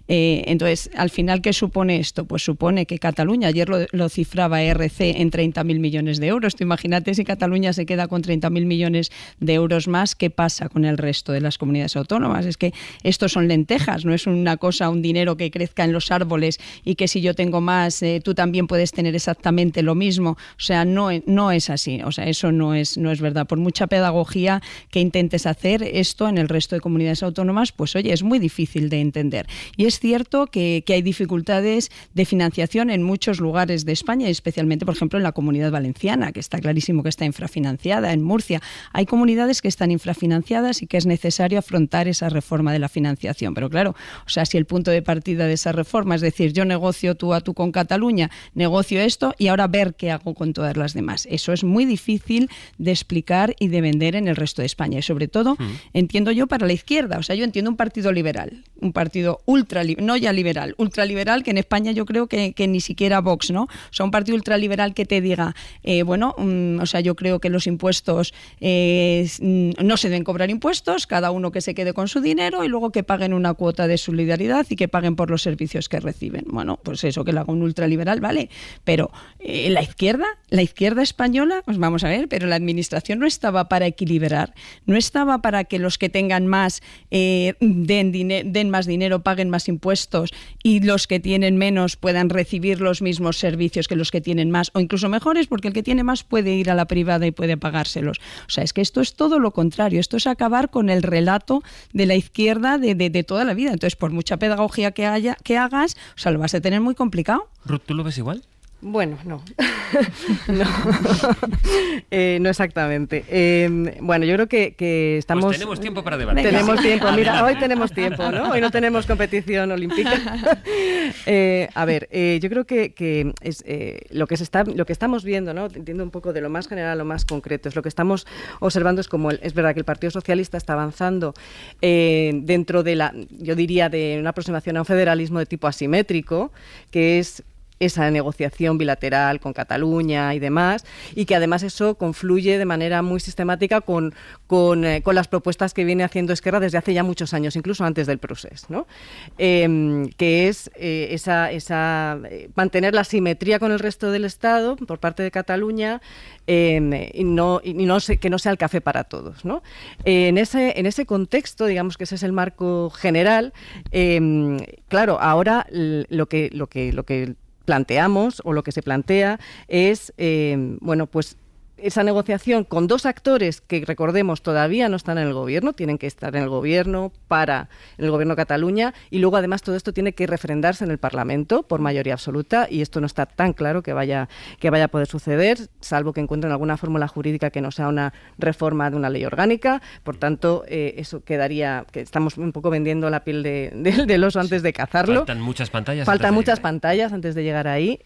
Entonces, al final, ¿qué supone esto? Pues supone que Cataluña, ayer lo cifraba RC en 30.000 millones de euros. Tú imagínate si Cataluña se queda con 30.000 millones de euros más, ¿qué pasa con el resto de las comunidades autónomas? Es que estos son lentejas, no es una cosa, un dinero que crezca en los árboles y que si yo tengo más, tú también puedes tener exactamente lo mismo. O sea, no es así. O sea, eso no es verdad. Por mucha pedagogía que intentes hacer, esto en el resto de comunidades autónomas, pues oye, es muy difícil de entender. Y es cierto que hay dificultades de financiación en muchos lugares de España, y especialmente, por ejemplo, en la Comunidad Valenciana, que está clarísimo que está infrafinanciada, en Murcia. Hay comunidades que están infrafinanciadas y que es necesario afrontar esa reforma de la financiación. Pero claro, o sea, si el punto de partida de esa reforma es decir, yo negocio tú a tú con Cataluña, negocio esto y ahora ver qué hago con todas las demás. Eso es muy difícil de explicar y de vender en el resto de España. Y sobre todo, entiendo yo, para la izquierda. O sea, yo entiendo un partido liberal, un partido no ya liberal, ultraliberal, que en España yo creo que ni siquiera Vox, ¿no? O sea, un partido ultraliberal que te diga, o sea, yo creo que los impuestos no se deben cobrar impuestos, cada uno que se quede con su dinero y luego que paguen una cuota de solidaridad y que paguen por los servicios que reciben. Bueno, pues eso, que lo haga un ultraliberal, vale, pero la izquierda española, pues vamos a ver, pero la administración no estaba para equilibrar, no estaba para que los que tengan más den más dinero, paguen más impuestos y los que tienen menos puedan recibir los mismos servicios que los que tienen más, o incluso mejores, porque el que tiene más puede ir a la privada y puede pagárselos. O sea, es que esto es todo lo contrario, esto es acabar con el relato de la izquierda de toda la vida. Entonces, por mucha pedagogía que hagas, o sea, lo vas a tener muy complicado. Ruth, ¿tú lo ves igual? Bueno, no. No exactamente. Bueno, yo creo que estamos... Pues tenemos tiempo para debatir. Tenemos tiempo. Mira, hoy tenemos tiempo, ¿no? Hoy no tenemos competición olímpica. A ver, yo creo que es, lo que estamos viendo, ¿no? Entiendo un poco de lo más general a lo más concreto. Es lo que estamos observando es como es verdad que el Partido Socialista está avanzando dentro de yo diría, de una aproximación a un federalismo de tipo asimétrico, que es esa negociación bilateral con Cataluña y demás, y que además eso confluye de manera muy sistemática con las propuestas que viene haciendo Esquerra desde hace ya muchos años, incluso antes del procés, ¿no? Que es mantener la simetría con el resto del Estado por parte de Cataluña, que no sea el café para todos, ¿no? En ese contexto, digamos que ese es el marco general. Claro, ahora lo que planteamos, o lo que se plantea, es pues esa negociación con dos actores que, recordemos, todavía no están en el gobierno, tienen que estar en el gobierno de Cataluña, y luego además todo esto tiene que refrendarse en el Parlamento por mayoría absoluta, y esto no está tan claro que vaya a poder suceder, salvo que encuentren alguna fórmula jurídica que no sea una reforma de una ley orgánica. Por tanto, eso quedaría, que estamos un poco vendiendo la piel del oso antes de cazarlo. Faltan muchas pantallas antes de llegar ahí,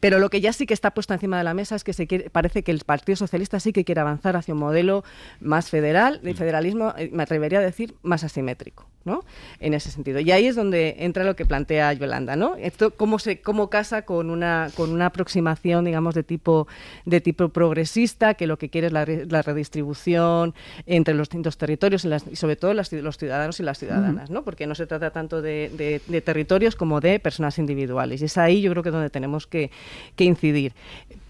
pero lo que ya sí que está puesto encima de la mesa es que parece que el Partido Socialista sí que quiere avanzar hacia un modelo más federal, de federalismo, me atrevería a decir, más asimétrico, ¿no? En ese sentido. Y ahí es donde entra lo que plantea Yolanda, ¿no? Esto cómo casa con una aproximación, digamos, de tipo progresista, que lo que quiere es la redistribución entre los distintos territorios y sobre todo los ciudadanos y las ciudadanas, ¿no? Porque no se trata tanto de territorios como de personas individuales. Y es ahí, yo creo, que donde tenemos que incidir.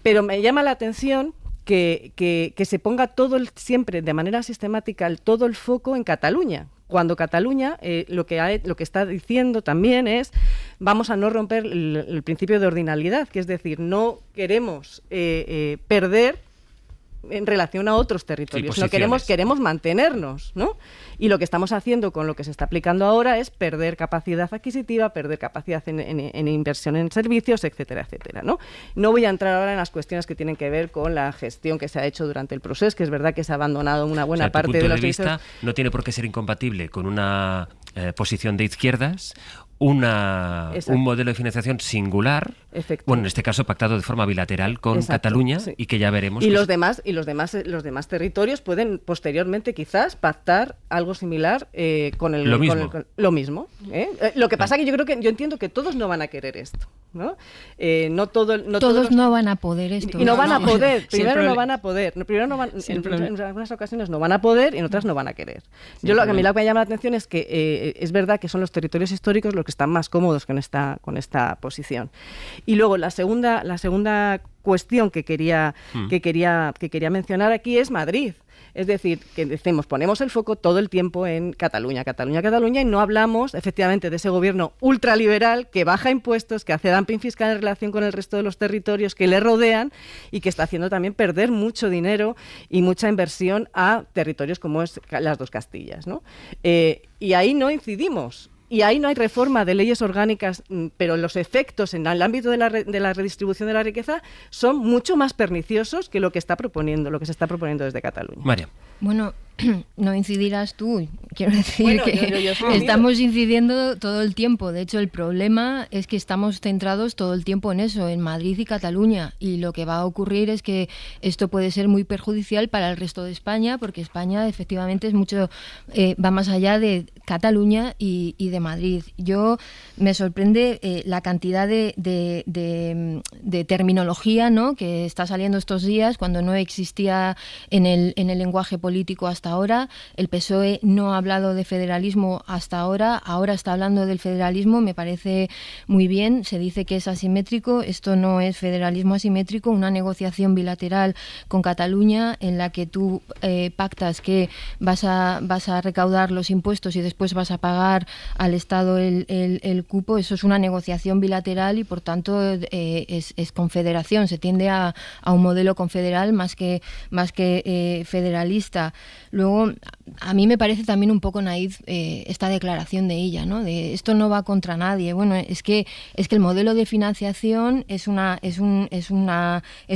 Pero me llama la atención que se ponga siempre de manera sistemática todo el foco en Cataluña, cuando Cataluña lo que está diciendo también es vamos a no romper el principio de ordinalidad, que es decir, no queremos perder en relación a otros territorios, no queremos mantenernos, ¿no? Y lo que estamos haciendo con lo que se está aplicando ahora es perder capacidad adquisitiva, perder capacidad en inversión en servicios, etcétera, etcétera, ¿no? No voy a entrar ahora en las cuestiones que tienen que ver con la gestión que se ha hecho durante el proceso, que es verdad que se ha abandonado una buena parte de los vista no tiene por qué ser incompatible con una posición de izquierdas, un modelo de financiación singular, bueno, en este caso pactado de forma bilateral con Cataluña, y que ya veremos. Y los demás territorios pueden posteriormente quizás pactar algo similar con el lo mismo. Lo que pasa que yo entiendo que todos no van a querer esto, ¿no? Todos no van a poder esto. Y no van a poder. Primero no van a poder. En algunas ocasiones no van a poder y en otras no van a querer. A mí lo que me llama la atención es que es verdad que son los territorios históricos los que están más cómodos con esta posición. Y luego la segunda cuestión que quería mencionar aquí es Madrid. Es decir, que ponemos el foco todo el tiempo en Cataluña, y no hablamos efectivamente de ese gobierno ultraliberal que baja impuestos, que hace dumping fiscal en relación con el resto de los territorios que le rodean y que está haciendo también perder mucho dinero y mucha inversión a territorios como es las dos Castillas, ¿no? Y ahí no incidimos. Y ahí no hay reforma de leyes orgánicas, pero los efectos en el ámbito de la redistribución de la riqueza son mucho más perniciosos que lo que se está proponiendo desde Cataluña. María. Bueno, no incidirás tú. Quiero decir que estamos incidiendo todo el tiempo. De hecho, el problema es que estamos centrados todo el tiempo en eso, en Madrid y Cataluña. Y lo que va a ocurrir es que esto puede ser muy perjudicial para el resto de España, porque España efectivamente es mucho, va más allá de Cataluña y de Madrid. Me sorprende la cantidad de terminología, ¿no?, que está saliendo estos días cuando no existía en el lenguaje político hasta ahora. El PSOE no ha hablado de federalismo hasta ahora está hablando del federalismo, me parece muy bien. Se dice que es asimétrico, esto no es federalismo asimétrico, una negociación bilateral con Cataluña en la que tú pactas que vas a recaudar los impuestos y después vas a pagar al Estado el cupo. Eso es una negociación bilateral y por tanto es confederación, se tiende a un modelo confederal más que federalista. Luego, a mí me parece también un poco naif esta declaración de ella, ¿no? De esto no va contra nadie. Bueno, es que el modelo de financiación es un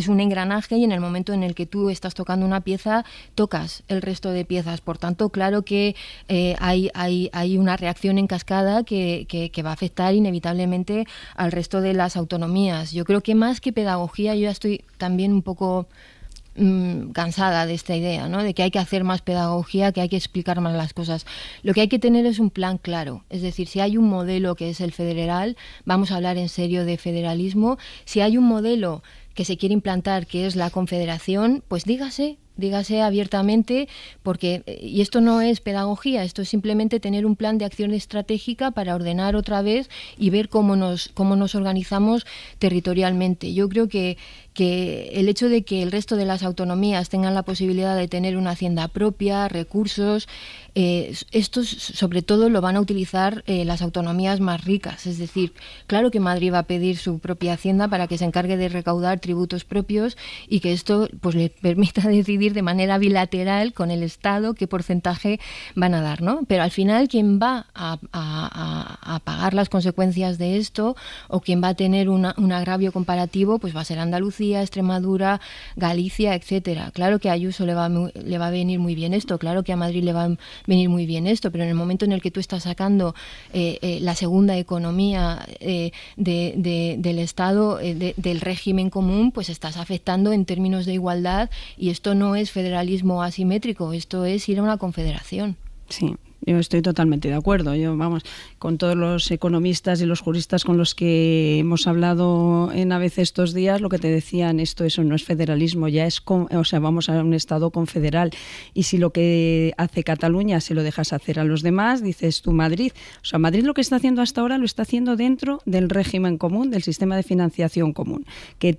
engranaje y en el momento en el que tú estás tocando una pieza, tocas el resto de piezas. Por tanto, claro que hay una reacción en cascada que va a afectar inevitablemente al resto de las autonomías. Yo creo que más que pedagogía, yo ya estoy también un poco cansada de esta idea, ¿no?, de que hay que hacer más pedagogía, que hay que explicar más las cosas. Lo que hay que tener es un plan claro. Es decir, si hay un modelo que es el federal, vamos a hablar en serio de federalismo. Si hay un modelo que se quiere implantar, que es la confederación, pues dígase abiertamente, porque y esto no es pedagogía, esto es simplemente tener un plan de acción estratégica para ordenar otra vez y ver cómo nos organizamos territorialmente. Yo creo que el hecho de que el resto de las autonomías tengan la posibilidad de tener una hacienda propia, recursos, estos sobre todo lo van a utilizar las autonomías más ricas. Es decir, claro que Madrid va a pedir su propia hacienda para que se encargue de recaudar tributos propios y que esto pues le permita decidir de manera bilateral con el Estado qué porcentaje van a dar, ¿no? Pero al final quien va a pagar las consecuencias de esto o quien va a tener un agravio comparativo pues va a ser Andalucía, Extremadura, Galicia, etcétera. Claro que a Ayuso le va a venir muy bien esto, claro que a Madrid le va a venir muy bien esto, pero en el momento en el que tú estás sacando la segunda economía del Estado, del régimen común, pues estás afectando en términos de igualdad y esto no es federalismo asimétrico, esto es ir a una confederación. Sí. Yo estoy totalmente de acuerdo. Con todos los economistas y los juristas con los que hemos hablado en ABC estos días, lo que te decían, eso no es federalismo, vamos a un Estado confederal. Y si lo que hace Cataluña se lo dejas hacer a los demás, dices tú Madrid. O sea, Madrid lo que está haciendo hasta ahora lo está haciendo dentro del régimen común, del sistema de financiación común. Que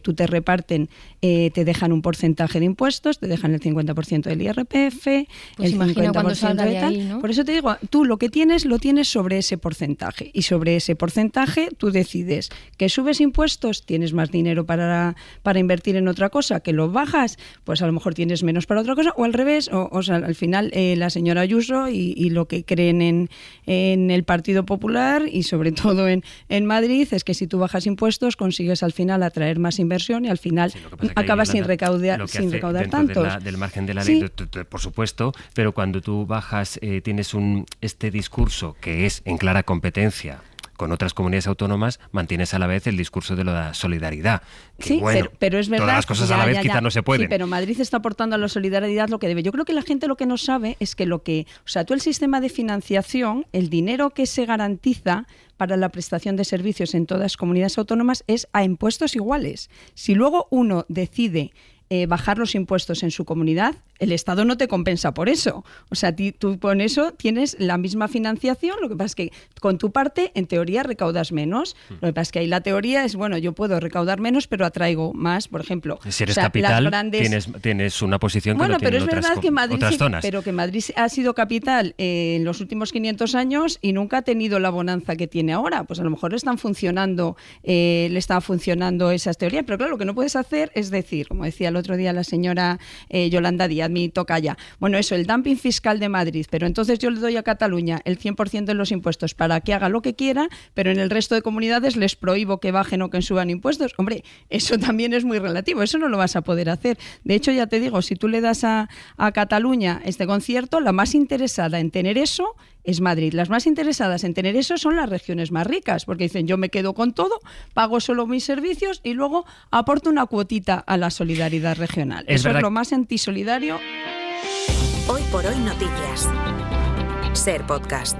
tú te reparten, te dejan un porcentaje de impuestos, te dejan el 50% del IRPF, pues el 50% de tal. ¿No? Por eso te digo, tú lo tienes sobre ese porcentaje y sobre ese porcentaje tú decides que subes impuestos, tienes más dinero para invertir en otra cosa, que lo bajas, pues a lo mejor tienes menos para otra cosa o al revés, o sea, al final la señora Ayuso y lo que creen en el Partido Popular y sobre todo en Madrid es que si tú bajas impuestos consigues al final atraer más inversión y al final acabas sin recaudar tanto. Del margen de la ley, por supuesto, pero cuando tú bajas tienes este discurso que es en clara competencia con otras comunidades autónomas mantienes a la vez el discurso de la solidaridad. Que, sí, bueno, pero es verdad. Todas las cosas a la vez quizás no se pueden. Sí, pero Madrid está aportando a la solidaridad lo que debe. Yo creo que la gente lo que no sabe es que tú el sistema de financiación, el dinero que se garantiza para la prestación de servicios en todas las comunidades autónomas es a impuestos iguales. Si luego uno decide bajar los impuestos en su comunidad, el Estado no te compensa por eso. O sea, tú con eso tienes la misma financiación, lo que pasa es que con tu parte, en teoría, recaudas menos. Lo que pasa es que ahí la teoría es, bueno, yo puedo recaudar menos, pero atraigo más, por ejemplo. Si eres capital, tienes una posición que no tienen otras zonas. Pero que Madrid ha sido capital en los últimos 500 años y nunca ha tenido la bonanza que tiene ahora. Pues a lo mejor le están funcionando esas teorías, pero claro, lo que no puedes hacer es decir, como decía el otro día la señora Yolanda Díaz, mi tocaya, bueno, eso, el dumping fiscal de Madrid, pero entonces yo le doy a Cataluña el 100% de los impuestos para que haga lo que quiera, pero en el resto de comunidades les prohíbo que bajen o que suban impuestos. Hombre, eso también es muy relativo, eso no lo vas a poder hacer. De hecho, ya te digo, si tú le das a Cataluña este concierto, la más interesada en tener eso es Madrid. Las más interesadas en tener eso son las regiones más ricas, porque dicen, yo me quedo con todo, pago solo mis servicios y luego aporto una cuotita a la solidaridad regional. Eso es lo más antisolidario. Hoy por hoy noticias. Ser Podcast.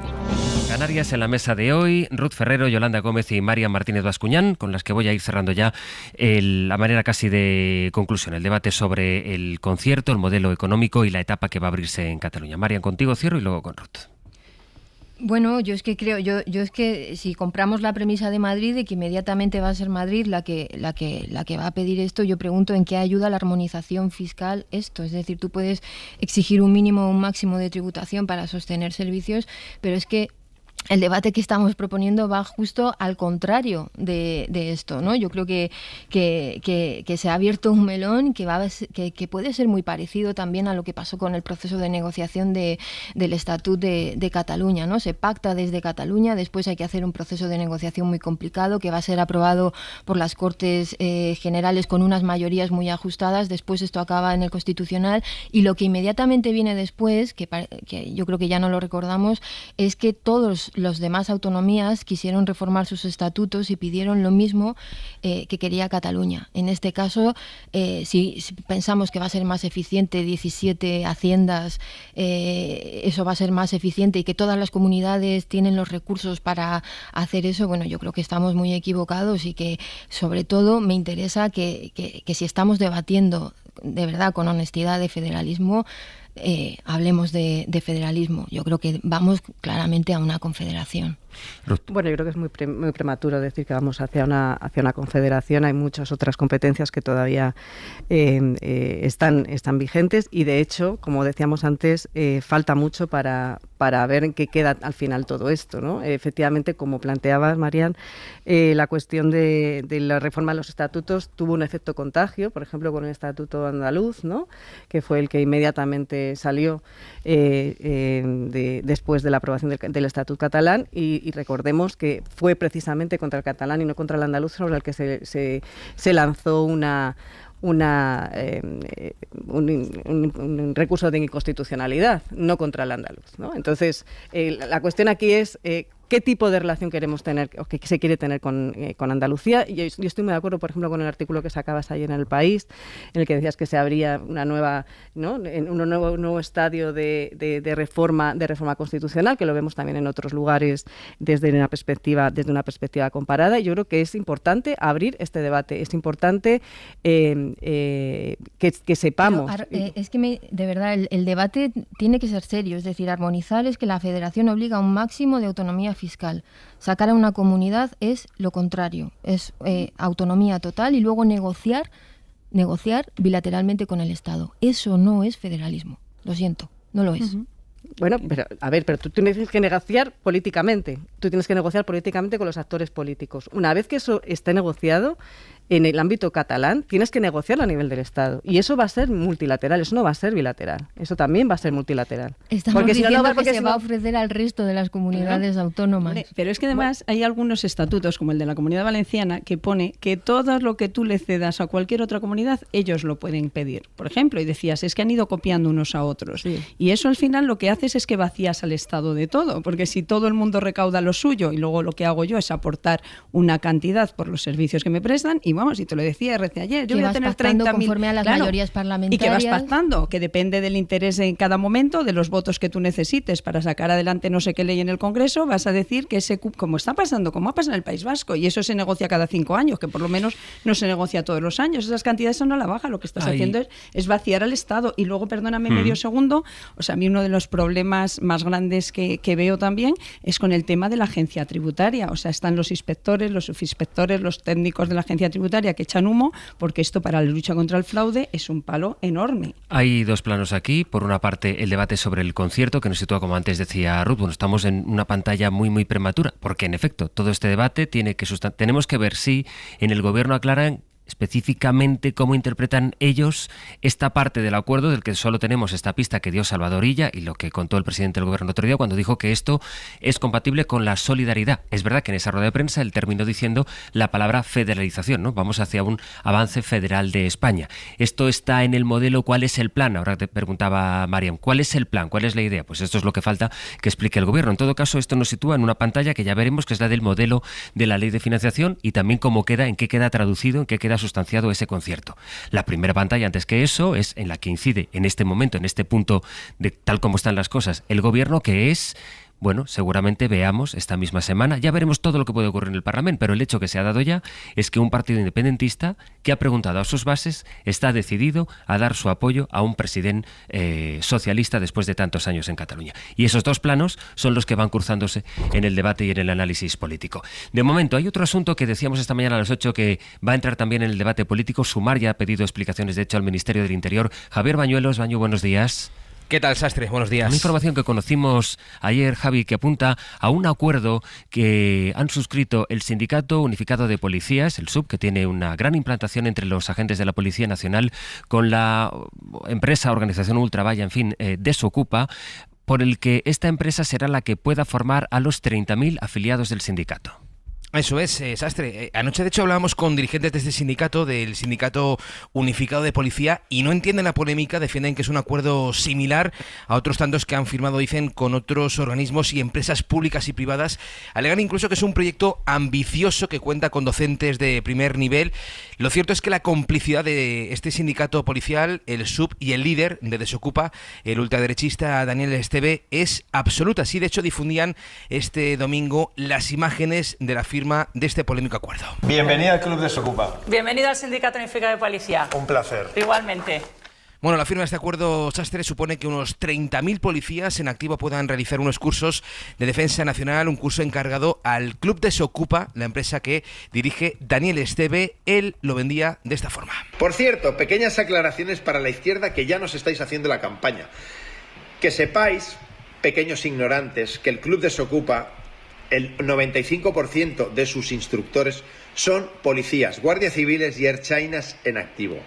Canarias en la mesa de hoy, Ruth Ferrero, Yolanda Gómez y María Martínez Bascuñán, con las que voy a ir cerrando ya la manera casi de conclusión, el debate sobre el concierto, el modelo económico y la etapa que va a abrirse en Cataluña. María, contigo cierro y luego con Ruth. Bueno, yo es que creo, yo es que si compramos la premisa de Madrid de que inmediatamente va a ser Madrid la que va a pedir esto, yo pregunto en qué ayuda la armonización fiscal esto. Es decir, tú puedes exigir un mínimo o un máximo de tributación para sostener servicios, pero es que el debate que estamos proponiendo va justo al contrario de esto, ¿no? Yo creo que se ha abierto un melón que puede ser muy parecido también a lo que pasó con el proceso de negociación del Estatut de Cataluña, ¿no? Se pacta desde Cataluña, después hay que hacer un proceso de negociación muy complicado que va a ser aprobado por las Cortes Generales con unas mayorías muy ajustadas, después esto acaba en el Constitucional y lo que inmediatamente viene después, que yo creo que ya no lo recordamos, es que todos los demás autonomías quisieron reformar sus estatutos y pidieron lo mismo que quería Cataluña. En este caso, si pensamos que va a ser más eficiente 17 haciendas, eso va a ser más eficiente y que todas las comunidades tienen los recursos para hacer eso, bueno, yo creo que estamos muy equivocados y que sobre todo me interesa que si estamos debatiendo de verdad con honestidad de federalismo, hablemos de federalismo. Yo creo que vamos claramente a una confederación. Bueno, yo creo que es muy prematuro decir que vamos hacia una confederación. Hay muchas otras competencias que todavía están vigentes y, de hecho, como decíamos antes, falta mucho para ver en qué queda al final todo esto, ¿no? Efectivamente, como planteabas, Marian, la cuestión de la reforma de los estatutos tuvo un efecto contagio, por ejemplo, con el Estatuto Andaluz, ¿no? Que fue el que inmediatamente salió después de la aprobación del Estatut catalán y recordemos que fue precisamente contra el catalán y no contra el andaluz sobre el que se lanzó un un recurso de inconstitucionalidad, no contra el andaluz, ¿no? Entonces, la cuestión aquí es qué tipo de relación queremos tener o que se quiere tener con Andalucía. Y yo estoy muy de acuerdo, por ejemplo, con el artículo que sacabas ayer en El País, en el que decías que se abría una nueva, ¿no? un nuevo estadio de reforma constitucional, que lo vemos también en otros lugares desde una perspectiva comparada. Y yo creo que es importante abrir este debate, es importante que sepamos. Pero, es que de verdad el debate tiene que ser serio, es decir, armonizar es que la Federación obliga a un máximo de autonomía fiscal. Sacar a una comunidad es lo contrario, es autonomía total y luego negociar bilateralmente con el Estado. Eso no es federalismo, lo siento, no lo es. Uh-huh. Bueno, pero tú tienes que negociar políticamente. Tú tienes que negociar políticamente con los actores políticos. Una vez que eso esté negociado, en el ámbito catalán, tienes que negociarlo a nivel del Estado. Y eso va a ser multilateral, eso no va a ser bilateral. Eso también va a ser multilateral. Estamos diciendo que se va a ofrecer al resto de las comunidades autónomas. Pero es que además hay algunos estatutos, como el de la Comunidad Valenciana, que pone que todo lo que tú le cedas a cualquier otra comunidad, ellos lo pueden pedir. Por ejemplo, y decías, es que han ido copiando unos a otros. Sí. Y eso al final lo que haces es que vacías al Estado de todo, porque si todo el mundo recauda lo suyo y luego lo que hago yo es aportar una cantidad por los servicios que me prestan, y vamos, y te lo decía RC ayer, yo voy a tener 30.000 conforme a las mayorías parlamentarias. Y que vas pactando, que depende del interés en cada momento, de los votos que tú necesites para sacar adelante no sé qué ley en el Congreso, vas a decir que ese, como está pasando, como ha pasado en el País Vasco, y eso se negocia cada 5 años, que por lo menos no se negocia todos los años, esas cantidades son a la baja, lo que estás haciendo es vaciar al Estado. Y luego, perdóname medio segundo, o sea, a mí uno de los problemas más grandes que veo también es con el tema de la agencia tributaria. O sea, están los inspectores, los subinspectores, los técnicos de la agencia tributaria que echan humo, porque esto para la lucha contra el fraude es un palo enorme. Hay dos planos aquí. Por una parte, el debate sobre el concierto, que nos sitúa, como antes decía Ruth, bueno, estamos en una pantalla muy prematura, porque en efecto, todo este debate tenemos que ver si en el Gobierno aclaran específicamente cómo interpretan ellos esta parte del acuerdo del que solo tenemos esta pista que dio Salvador Illa y lo que contó el presidente del Gobierno el otro día cuando dijo que esto es compatible con la solidaridad. Es verdad que en esa rueda de prensa él terminó diciendo la palabra federalización, ¿no? Vamos hacia un avance federal de España. Esto está en el modelo. ¿Cuál es el plan? Ahora te preguntaba Mariam, ¿cuál es el plan? ¿Cuál es la idea? Pues esto es lo que falta que explique el Gobierno. En todo caso, esto nos sitúa en una pantalla que ya veremos, que es la del modelo de la ley de financiación y también cómo queda, en qué queda traducido, en qué queda sustanciado ese concierto. La primera pantalla, antes que eso, es en la que incide en este momento, en este punto de tal como están las cosas, el Gobierno, que es... Bueno, seguramente veamos esta misma semana, ya veremos todo lo que puede ocurrir en el Parlamento, pero el hecho que se ha dado ya es que un partido independentista que ha preguntado a sus bases está decidido a dar su apoyo a un presidente socialista después de tantos años en Cataluña. Y esos dos planos son los que van cruzándose en el debate y en el análisis político. De momento, hay otro asunto que decíamos esta mañana a las 8 que va a entrar también en el debate político. Sumar ya ha pedido explicaciones, de hecho, al Ministerio del Interior. Javier Bañuelos. Bañu, buenos días. ¿Qué tal, Sastre? Buenos días. Una información que conocimos ayer, Javi, que apunta a un acuerdo que han suscrito el Sindicato Unificado de Policías, el SUB, que tiene una gran implantación entre los agentes de la Policía Nacional, con la empresa, organización Ultravalla, en fin, Desocupa, por el que esta empresa será la que pueda formar a los 30.000 afiliados del sindicato. Eso es, Sastre. Anoche, de hecho, hablábamos con dirigentes de este sindicato, del Sindicato Unificado de Policía, y no entienden la polémica, defienden que es un acuerdo similar a otros tantos que han firmado, dicen, con otros organismos y empresas públicas y privadas. Alegan incluso que es un proyecto ambicioso que cuenta con docentes de primer nivel. Lo cierto es que la complicidad de este sindicato policial, el SUB y el líder de Desocupa, el ultraderechista Daniel Esteve, es absoluta. Sí, de hecho, difundían este domingo las imágenes de la firma de este polémico acuerdo. Bienvenida al Club Desocupa. Bienvenido al Sindicato Unificado de Policía. Un placer. Igualmente. Bueno, la firma de este acuerdo, Sastre, supone que unos 30.000 policías en activo puedan realizar unos cursos de defensa nacional, un curso encargado al Club Desocupa, la empresa que dirige Daniel Esteve. Él lo vendía de esta forma. Por cierto, pequeñas aclaraciones para la izquierda que ya nos estáis haciendo la campaña. Que sepáis, pequeños ignorantes, que el Club Desocupa, el 95% de sus instructores son policías, guardias civiles y ertzainas en activo.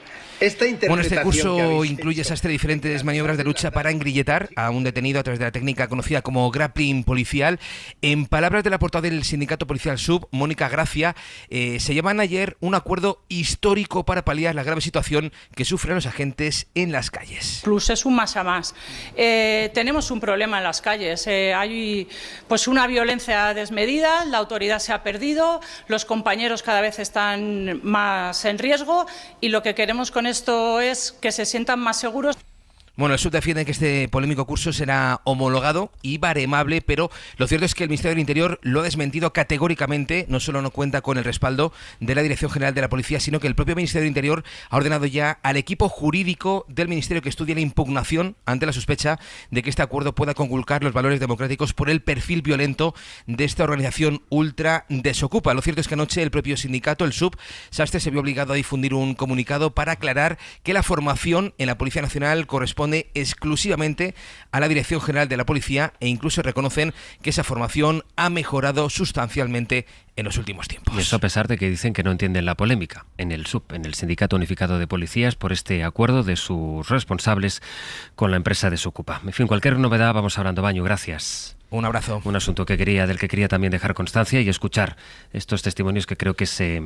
Bueno, este curso incluye, Sastre, diferentes maniobras de lucha para engrilletar a un detenido a través de la técnica conocida como grappling policial. En palabras de la portavoz del Sindicato Policial SUB, Mónica Gracia, se llevan ayer un acuerdo histórico para paliar la grave situación que sufren los agentes en las calles. Plus es un más a más. Tenemos un problema en las calles. Hay pues una violencia desmedida, la autoridad se ha perdido, los compañeros cada vez están más en riesgo y lo que queremos con esto es que se sientan más seguros. Bueno, el SUB defiende que este polémico curso será homologado y baremable, pero lo cierto es que el Ministerio del Interior lo ha desmentido categóricamente. No solo no cuenta con el respaldo de la Dirección General de la Policía, sino que el propio Ministerio del Interior ha ordenado ya al equipo jurídico del Ministerio que estudie la impugnación ante la sospecha de que este acuerdo pueda conculcar los valores democráticos por el perfil violento de esta organización ultra Desocupa. Lo cierto es que anoche el propio sindicato, el SUB, Sastre, se vio obligado a difundir un comunicado para aclarar que la formación en la Policía Nacional corresponde corresponde exclusivamente a la Dirección General de la Policía e incluso reconocen que esa formación ha mejorado sustancialmente en los últimos tiempos. Y eso a pesar de que dicen que no entienden la polémica en el SUP, en el Sindicato Unificado de Policías, por este acuerdo de sus responsables con la empresa Desokupa. En fin, cualquier novedad vamos hablando, Baño. Gracias. Un abrazo. Un asunto del que quería también dejar constancia y escuchar estos testimonios que creo que se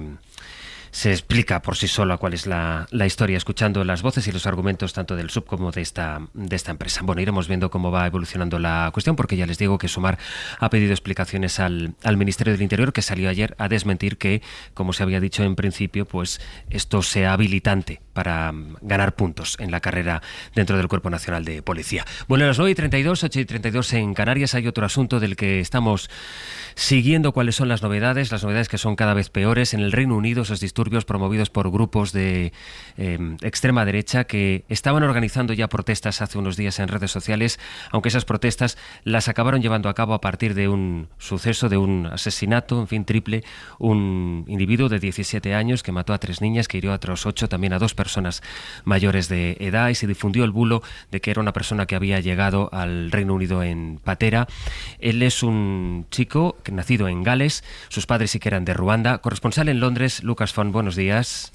explica por sí sola cuál es la historia, escuchando las voces y los argumentos tanto del SUP como de esta empresa. Bueno, iremos viendo cómo va evolucionando la cuestión, porque ya les digo que Sumar ha pedido explicaciones al Ministerio del Interior, que salió ayer a desmentir que, como se había dicho en principio, pues esto sea habilitante para ganar puntos en la carrera dentro del Cuerpo Nacional de Policía. Bueno, a las 9:32, 8:32 en Canarias, hay otro asunto del que estamos siguiendo cuáles son las novedades que son cada vez peores. En el Reino Unido, esos disturbios promovidos por grupos de extrema derecha que estaban organizando ya protestas hace unos días en redes sociales, aunque esas protestas las acabaron llevando a cabo a partir de un suceso, de un asesinato, en fin, triple, un individuo de 17 años que mató a 3 niñas, que hirió a otros 8, también a 2 personas mayores de edad, y se difundió el bulo de que era una persona que había llegado al Reino Unido en patera. Él es un chico nacido en Gales, sus padres sí que eran de Ruanda. Corresponsal en Londres, Lucas Font, buenos días.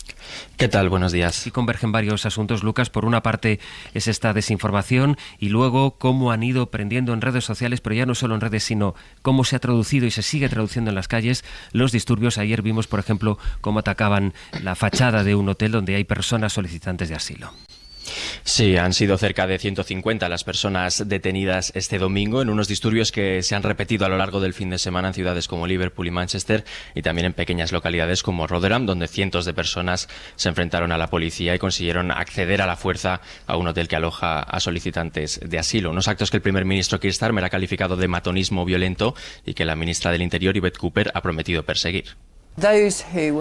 ¿Qué tal? Buenos días. Y convergen varios asuntos, Lucas. Por una parte es esta desinformación y luego cómo han ido prendiendo en redes sociales, pero ya no solo en redes, sino cómo se ha traducido y se sigue traduciendo en las calles los disturbios. Ayer vimos, por ejemplo, cómo atacaban la fachada de un hotel donde hay personas solicitantes de asilo. Sí, han sido cerca de 150 las personas detenidas este domingo en unos disturbios que se han repetido a lo largo del fin de semana en ciudades como Liverpool y Manchester, y también en pequeñas localidades como Rotherham, donde cientos de personas se enfrentaron a la policía y consiguieron acceder a la fuerza a un hotel que aloja a solicitantes de asilo. Unos actos que el primer ministro Keir Starmer ha calificado de matonismo violento y que la ministra del Interior, Yvette Cooper, ha prometido perseguir. Decía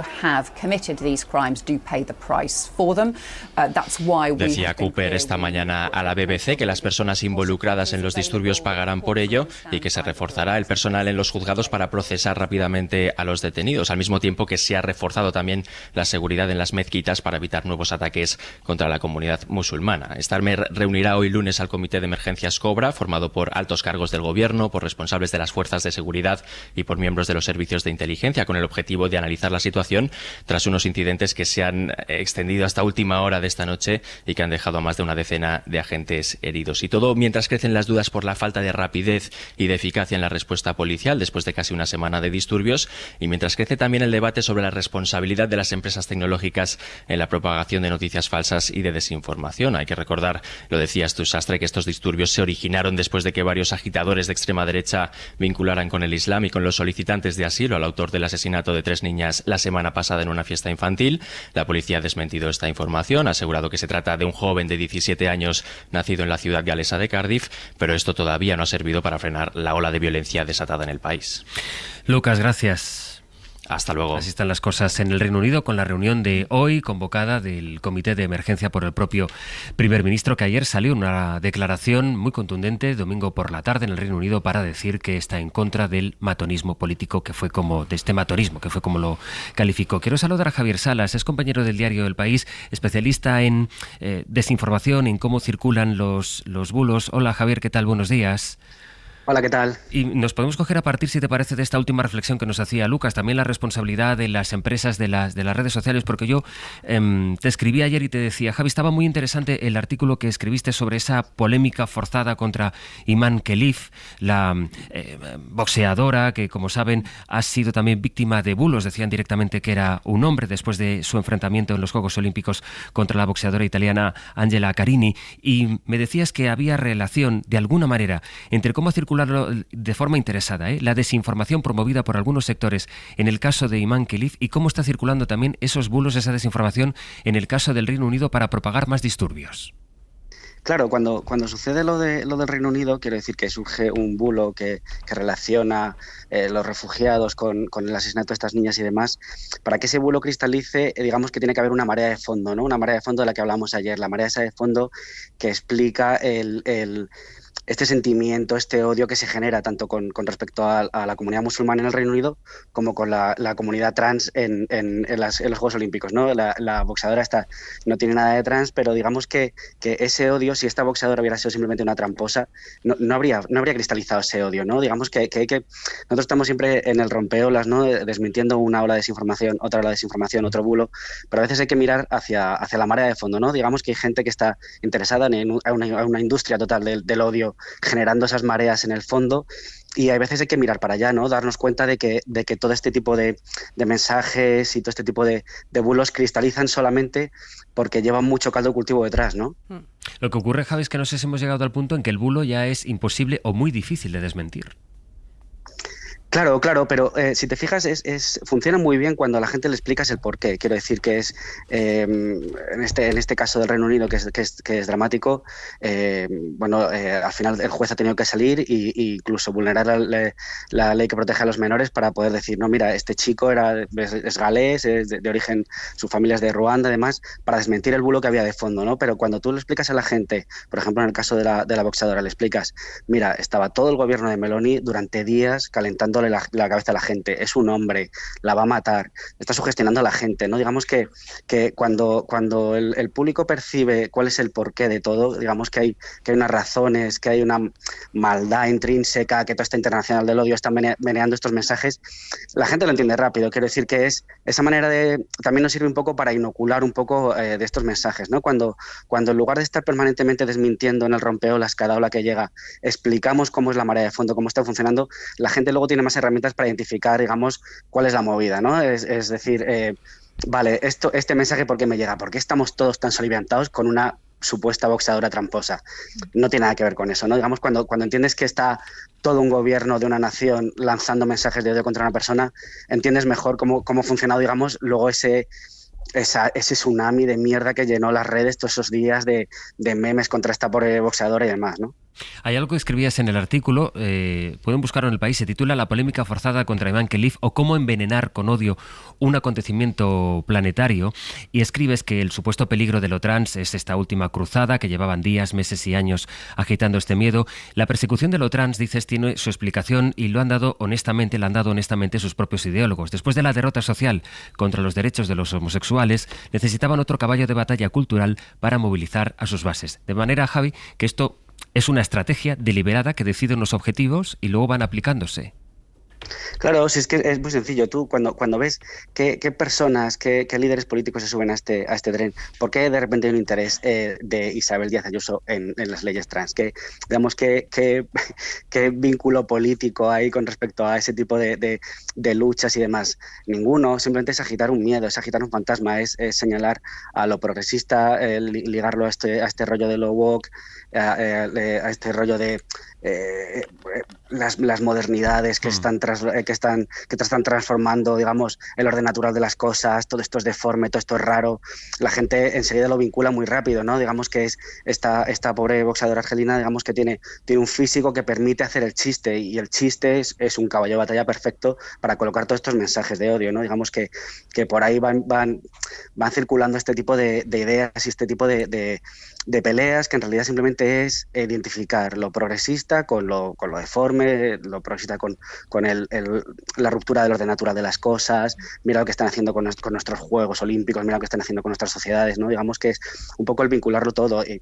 Cooper esta mañana a la BBC que las personas involucradas en los disturbios pagarán por ello y que se reforzará el personal en los juzgados para procesar rápidamente a los detenidos, al mismo tiempo que se ha reforzado también la seguridad en las mezquitas para evitar nuevos ataques contra la comunidad musulmana. Starmer reunirá hoy lunes al Comité de Emergencias Cobra, formado por altos cargos del gobierno, por responsables de las fuerzas de seguridad y por miembros de los servicios de inteligencia, con el objetivo de analizar la situación tras unos incidentes que se han extendido hasta última hora de esta noche y que han dejado a más de una decena de agentes heridos. Y todo mientras crecen las dudas por la falta de rapidez y de eficacia en la respuesta policial después de casi una semana de disturbios, y mientras crece también el debate sobre la responsabilidad de las empresas tecnológicas en la propagación de noticias falsas y de desinformación. Hay que recordar, lo decías tú, Sastre, que estos disturbios se originaron después de que varios agitadores de extrema derecha vincularan con el Islam y con los solicitantes de asilo al autor del asesinato de 3 niñas la semana pasada en una fiesta infantil. La policía ha desmentido esta información, ha asegurado que se trata de un joven de 17 años nacido en la ciudad galesa de Cardiff, pero esto todavía no ha servido para frenar la ola de violencia desatada en el país. Lucas, gracias. Hasta luego. Así están las cosas en el Reino Unido con la reunión de hoy convocada del Comité de Emergencia por el propio primer ministro, que ayer salió una declaración muy contundente domingo por la tarde en el Reino Unido para decir que está en contra del matonismo político, que fue como lo calificó. Quiero saludar a Javier Salas, es compañero del diario El País, especialista en desinformación, en cómo circulan los bulos. Hola Javier, ¿qué tal? Buenos días. Hola, ¿qué tal? Y nos podemos coger a partir, si te parece, de esta última reflexión que nos hacía Lucas, también la responsabilidad de las empresas, de las redes sociales, porque yo te escribí ayer y te decía, Javi, estaba muy interesante el artículo que escribiste sobre esa polémica forzada contra Iman Khelif, la boxeadora que, como saben, ha sido también víctima de bulos. Decían directamente que era un hombre después de su enfrentamiento en los Juegos Olímpicos contra la boxeadora italiana Angela Carini, y me decías que había relación, de alguna manera, entre cómo circular de forma interesada, la desinformación promovida por algunos sectores en el caso de Iman Khelif y cómo está circulando también esos bulos, esa desinformación en el caso del Reino Unido para propagar más disturbios. Claro, cuando sucede lo del Reino Unido, quiero decir que surge un bulo que relaciona los refugiados con el asesinato de estas niñas y demás. Para que ese bulo cristalice, digamos que tiene que haber una marea de fondo, ¿no? Una marea de fondo de la que hablamos ayer, la marea esa de fondo que explica este sentimiento, este odio que se genera tanto con respecto a la comunidad musulmana en el Reino Unido como con la comunidad trans en los Juegos Olímpicos, ¿no? La boxeadora esta no tiene nada de trans, pero digamos que ese odio, si esta boxeadora hubiera sido simplemente una tramposa, no habría cristalizado ese odio, ¿no? Digamos que nosotros estamos siempre en el rompeolas, ¿no? Desmintiendo una ola de desinformación, otra ola de desinformación, otro bulo, pero a veces hay que mirar hacia la marea de fondo, ¿no? Digamos que hay gente que está interesada en una industria total del odio, generando esas mareas en el fondo, y a veces hay que mirar para allá, ¿no? Darnos cuenta de que todo este tipo de mensajes y todo este tipo de bulos cristalizan solamente porque llevan mucho caldo cultivo detrás, ¿no? Lo que ocurre, Javi, es que no sé si hemos llegado al punto en que el bulo ya es imposible o muy difícil de desmentir. Claro, pero si te fijas, funciona muy bien cuando a la gente le explicas el porqué. Quiero decir que es, en este caso del Reino Unido, que es dramático, al final el juez ha tenido que salir e incluso vulnerar la ley que protege a los menores para poder decir, no, mira, este chico es galés, es de origen, su familia es de Ruanda, además, para desmentir el bulo que había de fondo, ¿no? Pero cuando tú le explicas a la gente, por ejemplo, en el caso de la boxeadora, le explicas, mira, estaba todo el gobierno de Meloni durante días calentando la cabeza a la gente, es un hombre, la va a matar, está sugestionando a la gente, ¿no? Digamos que cuando el público percibe cuál es el porqué de todo, digamos que hay unas razones, que hay una maldad intrínseca, que toda esta internacional del odio está meneando estos mensajes, la gente lo entiende rápido. Quiero decir que esa manera también nos sirve un poco para inocular un poco de estos mensajes, ¿no? Cuando en lugar de estar permanentemente desmintiendo en el rompeolas cada ola que llega, explicamos cómo es la marea de fondo, cómo está funcionando, la gente luego tiene más herramientas para identificar, digamos, cuál es la movida, ¿no? Es decir, vale, este mensaje, ¿por qué me llega? ¿Por qué estamos todos tan soliviantados con una supuesta boxeadora tramposa? No tiene nada que ver con eso, ¿no? Digamos, cuando entiendes que está todo un gobierno de una nación lanzando mensajes de odio contra una persona, entiendes mejor cómo ha funcionado, digamos, luego ese tsunami de mierda que llenó las redes todos esos días de memes contra esta pobre boxeadora y demás, ¿no? Hay algo que escribías en el artículo, pueden buscarlo en El País, se titula La polémica forzada contra Iván Khalif o cómo envenenar con odio un acontecimiento planetario, y escribes que el supuesto peligro de lo trans es esta última cruzada, que llevaban días, meses y años agitando este miedo. La persecución de lo trans, dices, tiene su explicación y le han dado honestamente sus propios ideólogos. Después de la derrota social contra los derechos de los homosexuales, necesitaban otro caballo de batalla cultural para movilizar a sus bases. De manera, Javi, que esto es una estrategia deliberada que decide unos objetivos y luego van aplicándose. Claro, si es que es muy sencillo. Tú cuando ves qué personas, qué líderes políticos se suben a este tren, ¿por qué de repente hay un interés de Isabel Díaz Ayuso en las leyes trans? ¿Qué vínculo político hay con respecto a ese tipo de luchas y demás? Ninguno. Simplemente es agitar un miedo, es agitar un fantasma, es señalar a lo progresista, ligarlo a este rollo de lo woke, a este rollo de las modernidades que están transformando, digamos, el orden natural de las cosas. Todo esto es deforme, todo esto es raro. La gente enseguida lo vincula muy rápido, ¿no? Digamos que es esta pobre boxeadora argelina, digamos que tiene un físico que permite hacer el chiste, y el chiste es un caballo de batalla perfecto para colocar todos estos mensajes de odio, ¿no? Digamos que por ahí van circulando este tipo de ideas y este tipo de peleas, que en realidad simplemente es identificar lo progresista con lo deforme, lo progresista con la ruptura del orden natural de las cosas. Mira lo que están haciendo con nuestros Juegos Olímpicos, mira lo que están haciendo con nuestras sociedades, ¿no? Digamos que es un poco el vincularlo todo. Y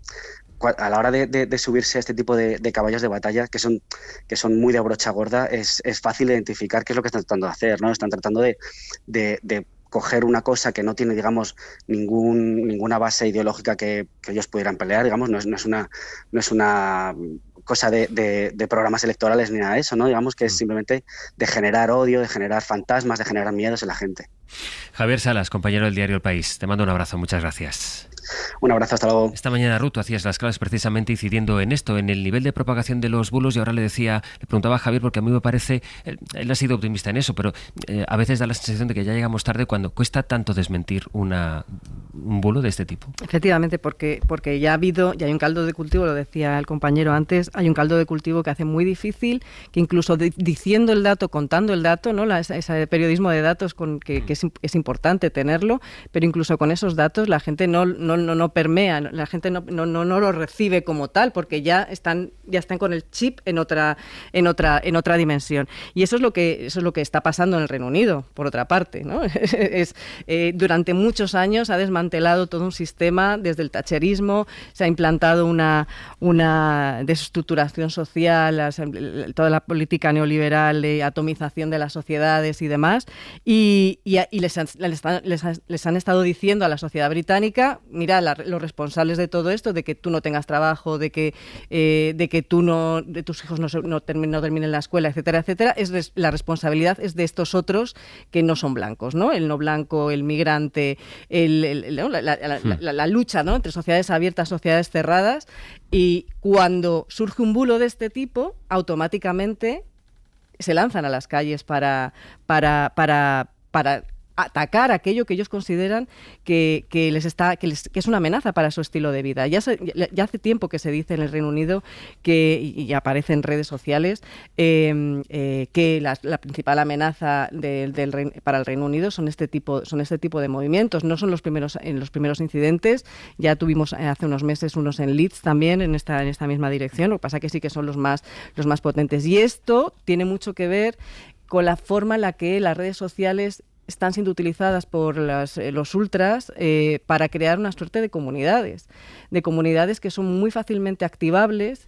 a la hora de subirse a este tipo de caballos de batalla, que son muy de brocha gorda, es fácil identificar qué es lo que están tratando de hacer, ¿no? Están tratando de coger una cosa que no tiene, digamos, ninguna base ideológica que ellos pudieran pelear, digamos, no es una cosa de programas electorales ni nada de eso, ¿no? Digamos que es simplemente de generar odio, de generar fantasmas, de generar miedos en la gente. Javier Salas, compañero del diario El País, te mando un abrazo, muchas gracias. Un abrazo, hasta luego. Esta mañana, Ruth, tú hacías las claves precisamente incidiendo en esto, en el nivel de propagación de los bulos, y ahora le preguntaba a Javier, porque a mí me parece, él ha sido optimista en eso, pero a veces da la sensación de que ya llegamos tarde cuando cuesta tanto desmentir una un bulo de este tipo. Efectivamente, porque ya hay un caldo de cultivo, lo decía el compañero antes, hay un caldo de cultivo que hace muy difícil, que incluso diciendo el dato, contando el dato, ¿no? Ese periodismo de datos que es importante tenerlo, pero incluso con esos datos la gente no permea, la gente no lo recibe como tal, porque ya están con el chip en otra dimensión. Y eso es lo que está pasando en el Reino Unido, por otra parte, ¿no? Durante muchos años ha desmantelado todo un sistema, desde el thatcherismo, se ha implantado una desestructuración social, toda la política neoliberal de atomización de las sociedades y demás, y les han estado diciendo a la sociedad británica, mira, los responsables de todo esto, de que tú no tengas trabajo, de que de tus hijos no terminen la escuela, etcétera, etcétera, la responsabilidad es de estos otros que no son blancos, ¿no? El no blanco, el migrante, la lucha, ¿no? Entre sociedades abiertas, sociedades cerradas, y cuando surge un bulo de este tipo, automáticamente se lanzan a las calles para atacar aquello que ellos consideran que es una amenaza para su estilo de vida. Ya hace tiempo que se dice en el Reino Unido y aparece en redes sociales que la principal amenaza para el Reino Unido son este tipo de movimientos. No son los primeros incidentes. Ya tuvimos hace unos meses unos en Leeds también en esta misma dirección. Lo que pasa que sí que son los más potentes. Y esto tiene mucho que ver con la forma en la que las redes sociales están siendo utilizadas por los ultras para crear una suerte de comunidades que son muy fácilmente activables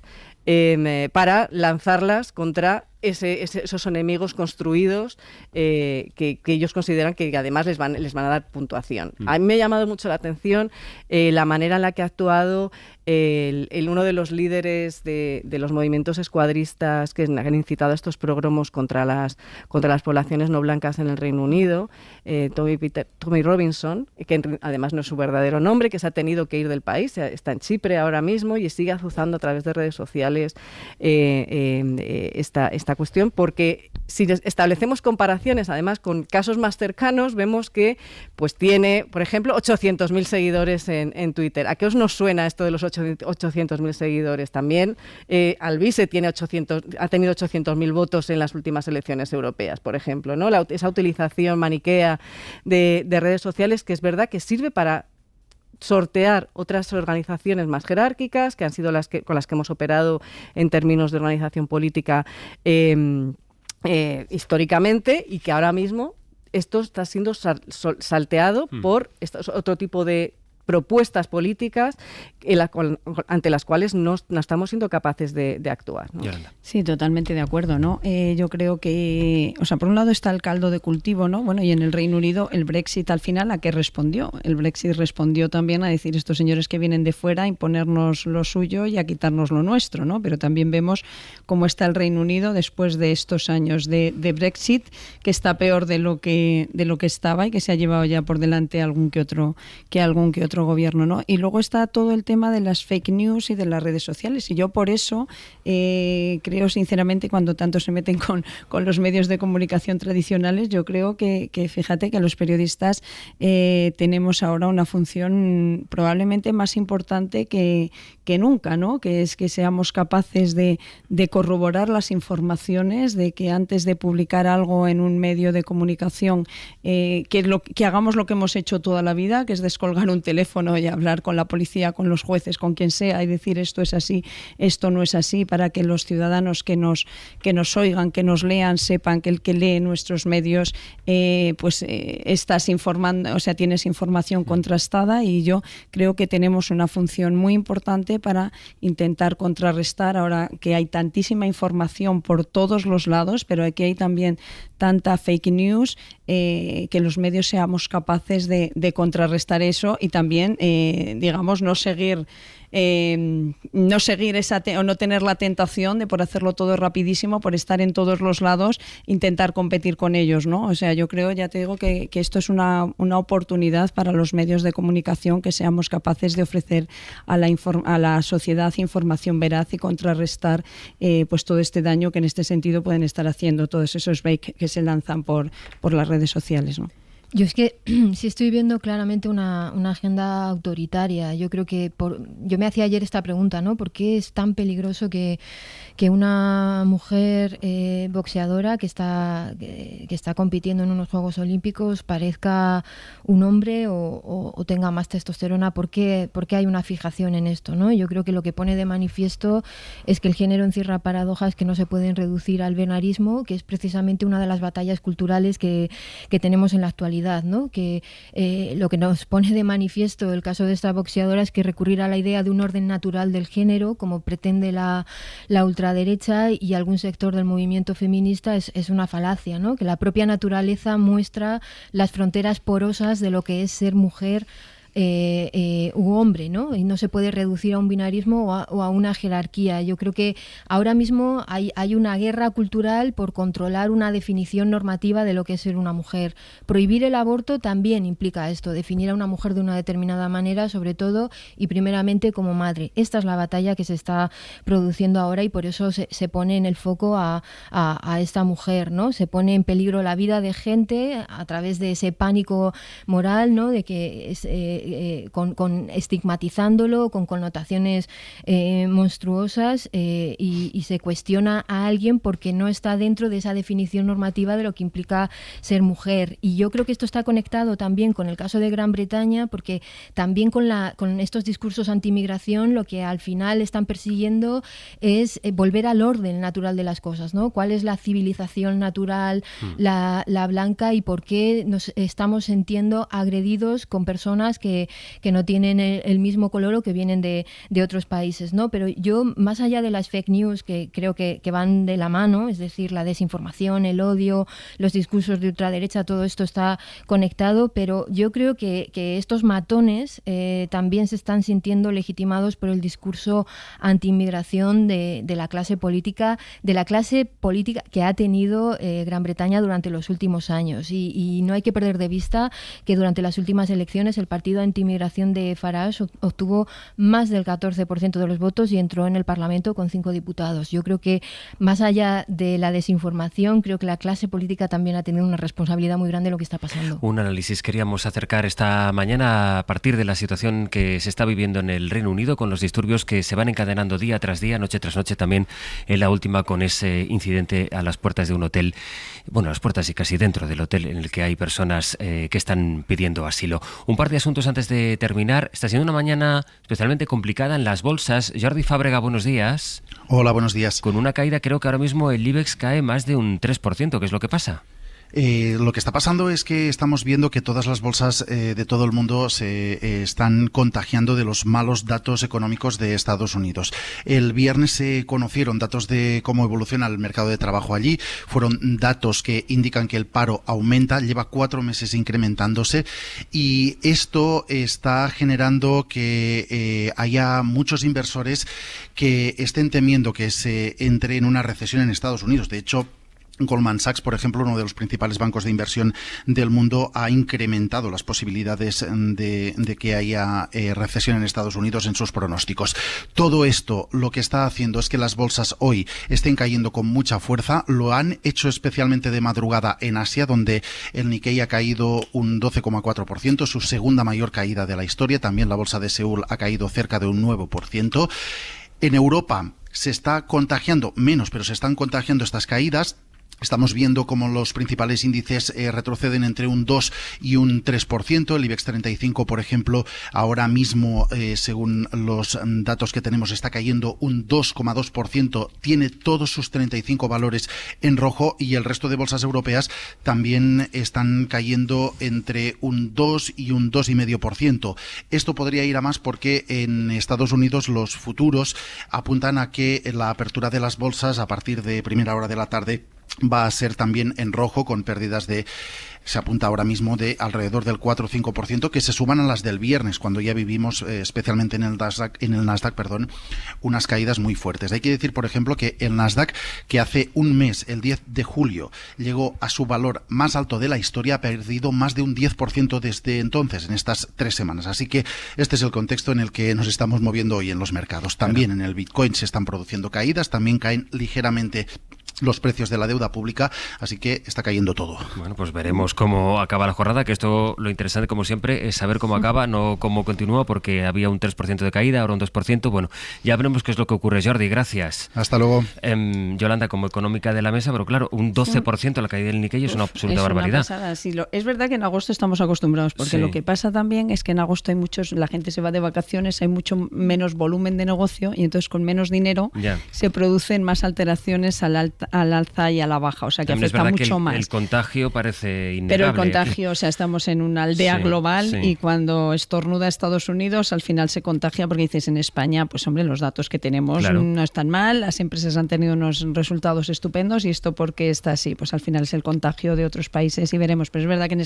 para lanzarlas contra esos enemigos construidos que ellos consideran que además les van a dar puntuación. A mí me ha llamado mucho la atención la manera en la que ha actuado uno de los líderes de los movimientos escuadristas que han incitado a estos progromos contra las poblaciones no blancas en el Reino Unido, Tommy Robinson, que además no es su verdadero nombre, que se ha tenido que ir del país, está en Chipre ahora mismo y sigue azuzando a través de redes sociales esta cuestión, porque si establecemos comparaciones además con casos más cercanos, vemos que pues tiene, por ejemplo, 800.000 seguidores en Twitter. ¿A qué os nos suena esto de los 800.000 seguidores? También Alvise ha tenido 800.000 votos en las últimas elecciones europeas, por ejemplo, ¿no? Esa utilización maniquea de redes sociales, que es verdad que sirve para sortear otras organizaciones más jerárquicas, que han sido con las que hemos operado en términos de organización política históricamente, y que ahora mismo esto está siendo salteado por otro tipo de propuestas políticas ante las cuales no estamos siendo capaces de actuar, ¿no? Sí, totalmente de acuerdo, ¿no? Yo creo que, por un lado está el caldo de cultivo, ¿no? Bueno, y en el Reino Unido el Brexit al final, ¿a qué respondió? El Brexit respondió también a decir estos señores que vienen de fuera a imponernos lo suyo y a quitarnos lo nuestro, ¿no? Pero también vemos cómo está el Reino Unido después de estos años de Brexit, que está peor de lo que estaba y que se ha llevado ya por delante algún que otro gobierno, ¿no? Y luego está todo el tema de las fake news y de las redes sociales, y yo por eso creo sinceramente, cuando tanto se meten con los medios de comunicación tradicionales, yo creo que fíjate que los periodistas tenemos ahora una función probablemente más importante que nunca, ¿no? Que es que seamos capaces de corroborar las informaciones, de que antes de publicar algo en un medio de comunicación que hagamos lo que hemos hecho toda la vida, que es descolgar un teléfono y hablar con la policía, con los jueces, con quien sea, y decir esto es así, esto no es así, para que los ciudadanos que nos oigan, que nos lean, sepan que el que lee nuestros medios estás informando, o sea, tienes información contrastada, y yo creo que tenemos una función muy importante para intentar contrarrestar, ahora que hay tantísima información por todos los lados, pero aquí hay también tanta fake news, que los medios seamos capaces de contrarrestar eso, y también digamos no seguir o no tener la tentación de, por hacerlo todo rapidísimo, por estar en todos los lados, intentar competir con ellos, ¿no? O sea, yo creo, ya te digo, que esto es una oportunidad para los medios de comunicación, que seamos capaces de ofrecer a la sociedad información veraz y contrarrestar pues todo este daño que en este sentido pueden estar haciendo todos esos fake que se lanzan por las redes sociales, ¿no? Yo es que sí estoy viendo claramente una agenda autoritaria. Yo creo que yo me hacía ayer esta pregunta, ¿no? ¿Por qué es tan peligroso que una mujer boxeadora que está compitiendo en unos Juegos Olímpicos parezca un hombre o tenga más testosterona? ¿Por qué hay una fijación en esto, ¿no? Yo creo que lo que pone de manifiesto es que el género encierra paradojas que no se pueden reducir al binarismo, que es precisamente una de las batallas culturales que tenemos en la actualidad, ¿no? Que lo que nos pone de manifiesto el caso de esta boxeadora es que recurrir a la idea de un orden natural del género, como pretende la ultraderecha y algún sector del movimiento feminista, es una falacia, ¿no? Que la propia naturaleza muestra las fronteras porosas de lo que es ser mujer u hombre, ¿no? Y no se puede reducir a un binarismo o a una jerarquía. Yo creo que ahora mismo hay una guerra cultural por controlar una definición normativa de lo que es ser una mujer. Prohibir el aborto también implica esto, definir a una mujer de una determinada manera, sobre todo y primeramente como madre. Esta es la batalla que se está produciendo ahora y por eso se pone en el foco a esta mujer, ¿no? Se pone en peligro la vida de gente a través de ese pánico moral, ¿no? De que es con estigmatizándolo, con connotaciones monstruosas y se cuestiona a alguien porque no está dentro de esa definición normativa de lo que implica ser mujer. Y yo creo que esto está conectado también con el caso de Gran Bretaña, porque también con estos discursos anti-inmigración lo que al final están persiguiendo es volver al orden natural de las cosas, ¿no? ¿Cuál es la civilización natural, la blanca, y por qué nos estamos sintiendo agredidos con personas que no tienen el mismo color o que vienen de otros países, ¿no? Pero yo, más allá de las fake news, que creo que van de la mano, es decir, la desinformación, el odio, los discursos de ultraderecha, todo esto está conectado, pero yo creo que estos matones también se están sintiendo legitimados por el discurso anti-inmigración de la clase política que ha tenido Gran Bretaña durante los últimos años. Y no hay que perder de vista que durante las últimas elecciones el partido anti-inmigración de Farage obtuvo más del 14% de los votos y entró en el Parlamento con 5 diputados. Yo creo que más allá de la desinformación, creo que la clase política también ha tenido una responsabilidad muy grande en lo que está pasando. Un análisis queríamos acercar esta mañana a partir de la situación que se está viviendo en el Reino Unido con los disturbios que se van encadenando día tras día, noche tras noche, también en la última con ese incidente a las puertas de un hotel, bueno, a las puertas y casi dentro del hotel en el que hay personas que están pidiendo asilo. Un par de asuntos antes de terminar. Está siendo una mañana especialmente complicada en las bolsas. Jordi Fábrega, buenos días. Hola, buenos días. Con una caída, creo que ahora mismo el IBEX cae más de un 3%. ¿Qué es lo que pasa? Lo que está pasando es que estamos viendo que todas las bolsas de todo el mundo se están contagiando de los malos datos económicos de Estados Unidos. El viernes se conocieron datos de cómo evoluciona el mercado de trabajo allí. Fueron datos que indican que el paro aumenta, lleva 4 meses incrementándose, y esto está generando que haya muchos inversores que estén temiendo que se entre en una recesión en Estados Unidos. De hecho, Goldman Sachs, por ejemplo, uno de los principales bancos de inversión del mundo, ha incrementado las posibilidades de que haya recesión en Estados Unidos en sus pronósticos. Todo esto lo que está haciendo es que las bolsas hoy estén cayendo con mucha fuerza. Lo han hecho especialmente de madrugada en Asia, donde el Nikkei ha caído un 12,4%, su segunda mayor caída de la historia. También la bolsa de Seúl ha caído cerca de un 9%. En Europa se está contagiando menos, pero se están contagiando estas caídas. Estamos viendo cómo los principales índices retroceden entre un 2 y un 3%. El IBEX 35, por ejemplo, ahora mismo, según los datos que tenemos, está cayendo un 2,2%. Tiene todos sus 35 valores en rojo, y el resto de bolsas europeas también están cayendo entre un 2 y un 2,5%. Esto podría ir a más porque en Estados Unidos los futuros apuntan a que la apertura de las bolsas a partir de primera hora de la tarde va a ser también en rojo, con pérdidas se apunta ahora mismo de alrededor del 4 o 5%, que se suman a las del viernes, cuando ya vivimos, especialmente en el Nasdaq, unas caídas muy fuertes. Hay que decir, por ejemplo, que el Nasdaq, que hace un mes, el 10 de julio, llegó a su valor más alto de la historia, ha perdido más de un 10% desde entonces, en estas 3 semanas. Así que este es el contexto en el que nos estamos moviendo hoy en los mercados. También en el Bitcoin se están produciendo caídas, también caen ligeramente los precios de la deuda pública, así que está cayendo todo. Bueno, pues veremos cómo acaba la jornada, que esto lo interesante como siempre es saber cómo acaba, no cómo continúa, porque había un 3% de caída, ahora un 2%, bueno, ya veremos qué es lo que ocurre. Jordi, gracias. Hasta luego. Yolanda, como económica de la mesa, pero claro, un 12% la caída del Nikkei es una absoluta barbaridad. Sí, es verdad que en agosto estamos acostumbrados, porque lo que pasa también es que en agosto hay la gente se va de vacaciones, hay mucho menos volumen de negocio y entonces con menos dinero se producen más alteraciones al alza y a la baja, o sea que también afecta mucho que más. El contagio parece innegable. Pero el contagio, o sea, estamos en una aldea global y cuando estornuda Estados Unidos, al final se contagia porque dices, en España, pues hombre, los datos que tenemos no están mal, las empresas han tenido unos resultados estupendos y esto porque está así, pues al final es el contagio de otros países y veremos. Pero es verdad que en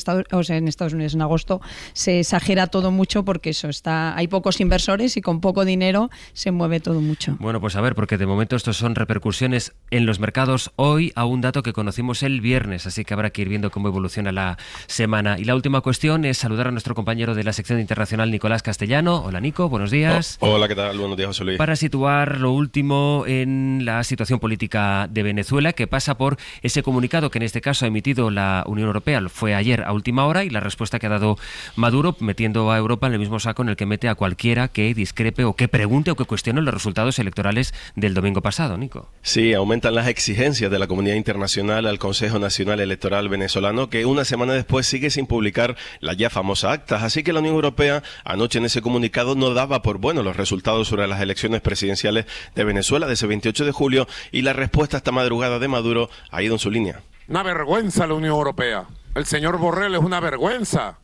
Estados Unidos en agosto se exagera todo mucho porque hay pocos inversores y con poco dinero se mueve todo mucho. Bueno, pues a ver, porque de momento estos son repercusiones en los mercados hoy a un dato que conocimos el viernes, así que habrá que ir viendo cómo evoluciona la semana. Y la última cuestión es saludar a nuestro compañero de la sección internacional, Nicolás Castellano. Hola, Nico, buenos días. Hola, ¿qué tal? Buenos días, José Luis. Para situar lo último en la situación política de Venezuela, que pasa por ese comunicado que en este caso ha emitido la Unión Europea, fue ayer a última hora, y la respuesta que ha dado Maduro, metiendo a Europa en el mismo saco en el que mete a cualquiera que discrepe o que pregunte o que cuestione los resultados electorales del domingo pasado, Nico. Sí, aumentan las exigencias de la comunidad internacional al Consejo Nacional Electoral venezolano, que una semana después sigue sin publicar las ya famosas actas. Así que la Unión Europea anoche en ese comunicado no daba por bueno los resultados sobre las elecciones presidenciales de Venezuela de ese 28 de julio y la respuesta esta madrugada de Maduro ha ido en su línea. Una vergüenza la Unión Europea. El señor Borrell es una vergüenza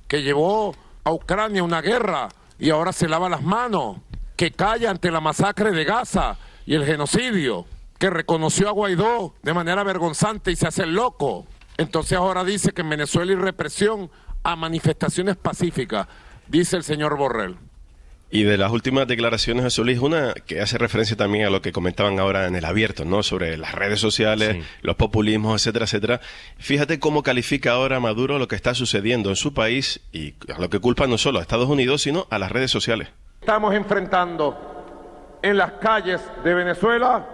que llevó a Ucrania una guerra y ahora se lava las manos, que calla ante la masacre de Gaza y el genocidio, que reconoció a Guaidó de manera vergonzante y se hace el loco. Entonces ahora dice que en Venezuela hay represión a manifestaciones pacíficas, dice el señor Borrell. Y de las últimas declaraciones de Solís, una que hace referencia también a lo que comentaban ahora en el abierto, ¿no? Sobre las redes sociales, los populismos, etcétera, etcétera. Fíjate cómo califica ahora Maduro lo que está sucediendo en su país y a lo que culpa no solo a Estados Unidos, sino a las redes sociales. Estamos enfrentando en las calles de Venezuela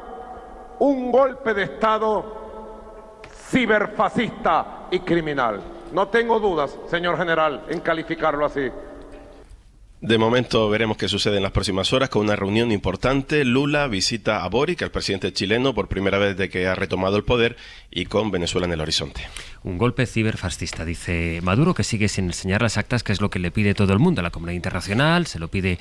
un golpe de Estado ciberfascista y criminal. No tengo dudas, señor general, en calificarlo así. De momento veremos qué sucede en las próximas horas con una reunión importante. Lula visita a Boric, el presidente chileno, por primera vez desde que ha retomado el poder y con Venezuela en el horizonte. Un golpe ciberfascista, dice Maduro, que sigue sin enseñar las actas, que es lo que le pide todo el mundo, la comunidad internacional, se lo pide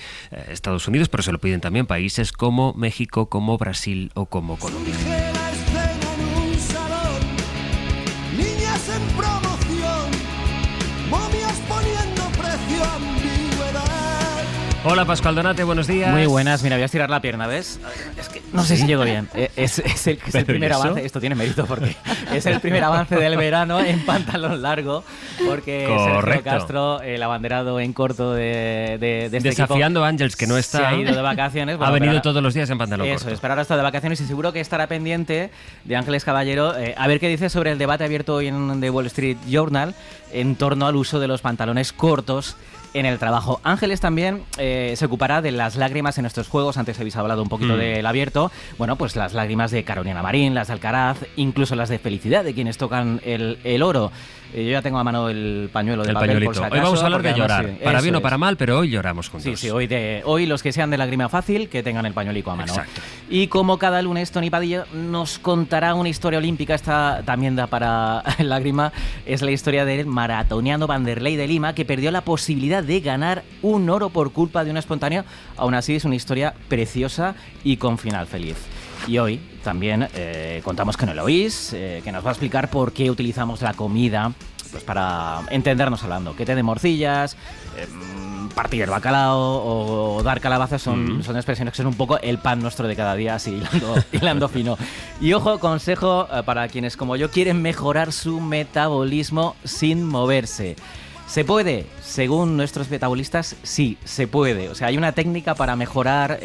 Estados Unidos, pero se lo piden también países como México, como Brasil o como Colombia. Hola, Pascual Donate, buenos días. Muy buenas, mira, voy a estirar la pierna, ¿ves? Es que no sé si llego bien. Es el primer avance, esto tiene mérito porque es el primer avance del verano en pantalón largo, porque Sergio Castro, el abanderado en corto de este desafiando equipo, a Ángels, que no está, se ha ido de vacaciones. Bueno, ha venido todos los días en pantalón corto. Eso es, pero ahora está de vacaciones y seguro que estará pendiente de Ángeles Caballero a ver qué dice sobre el debate abierto hoy en The Wall Street Journal en torno al uso de los pantalones cortos en el trabajo. Ángeles también se ocupará de las lágrimas en estos juegos. Antes habéis hablado un poquito del abierto. Bueno, pues las lágrimas de Carolina Marín, las de Alcaraz, incluso las de felicidad de quienes tocan el oro. Yo ya tengo a mano el pañuelo de papel, por si acaso. Hoy vamos a hablar de llorar, para bien o para mal, pero hoy lloramos juntos. Sí, hoy los que sean de lágrima fácil, que tengan el pañuelico a mano. Exacto. Y como cada lunes, Tony Padilla nos contará una historia olímpica. Esta también da para lágrima. Es la historia del maratoniano Vanderlei de Lima, que perdió la posibilidad de ganar un oro por culpa de un espontáneo. Aún así, es una historia preciosa y con final feliz. Y hoy también contamos con Eloís, que nos va a explicar por qué utilizamos la comida pues para entendernos hablando. Que te de morcillas, partir el bacalao o dar calabazas son expresiones que son un poco el pan nuestro de cada día, así hilando fino. Y ojo, consejo para quienes como yo quieren mejorar su metabolismo sin moverse. ¿Se puede? Según nuestros metabolistas, sí, se puede. O sea, hay una técnica para mejorar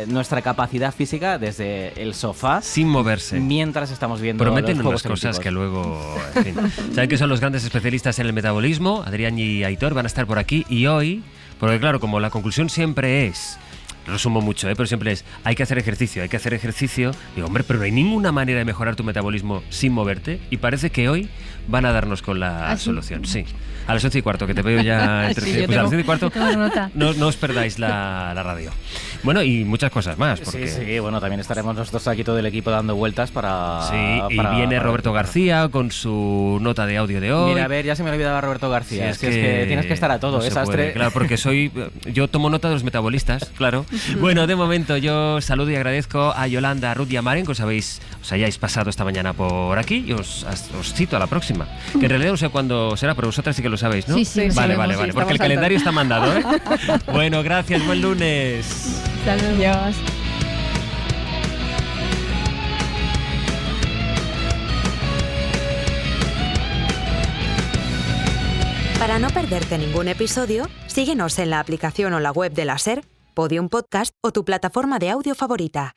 nuestra capacidad física desde el sofá. Sin moverse. Mientras estamos viendo prometen los Juegos unas cosas Olímpicos. que luego... En fin. Saben que son los grandes especialistas en el metabolismo. Adrián y Aitor van a estar por aquí. Y hoy, porque claro, como la conclusión siempre es resumo mucho, pero siempre es, hay que hacer ejercicio. Digo, hombre, pero no hay ninguna manera de mejorar tu metabolismo sin moverte, y parece que hoy van a darnos con la solución. Sí, a las 11:15, que te veo ya entre... Sí, pues a las 11:15 no os perdáis la radio. Bueno, y muchas cosas más. Porque... Sí, bueno, también estaremos nosotros aquí todo el equipo dando vueltas para... Sí, y viene Roberto García con su nota de audio de hoy. Mira, a ver, ya se me olvidaba Roberto García. Sí, es que tienes que estar a todo, Sastre. Claro, porque yo tomo nota de los metabolistas, claro. Bueno, de momento yo saludo y agradezco a Yolanda, a Ruth y a Maren que os hayáis pasado esta mañana por aquí, y os cito a la próxima. Que en realidad no sé cuándo será, pero vosotras sí que lo sabéis, ¿no? Sí, vale, porque el calendario está mandado, ¿eh? Bueno, gracias, buen lunes. Saludos. Para no perderte ningún episodio, síguenos en la aplicación o la web de la SER, Podium Podcast o tu plataforma de audio favorita.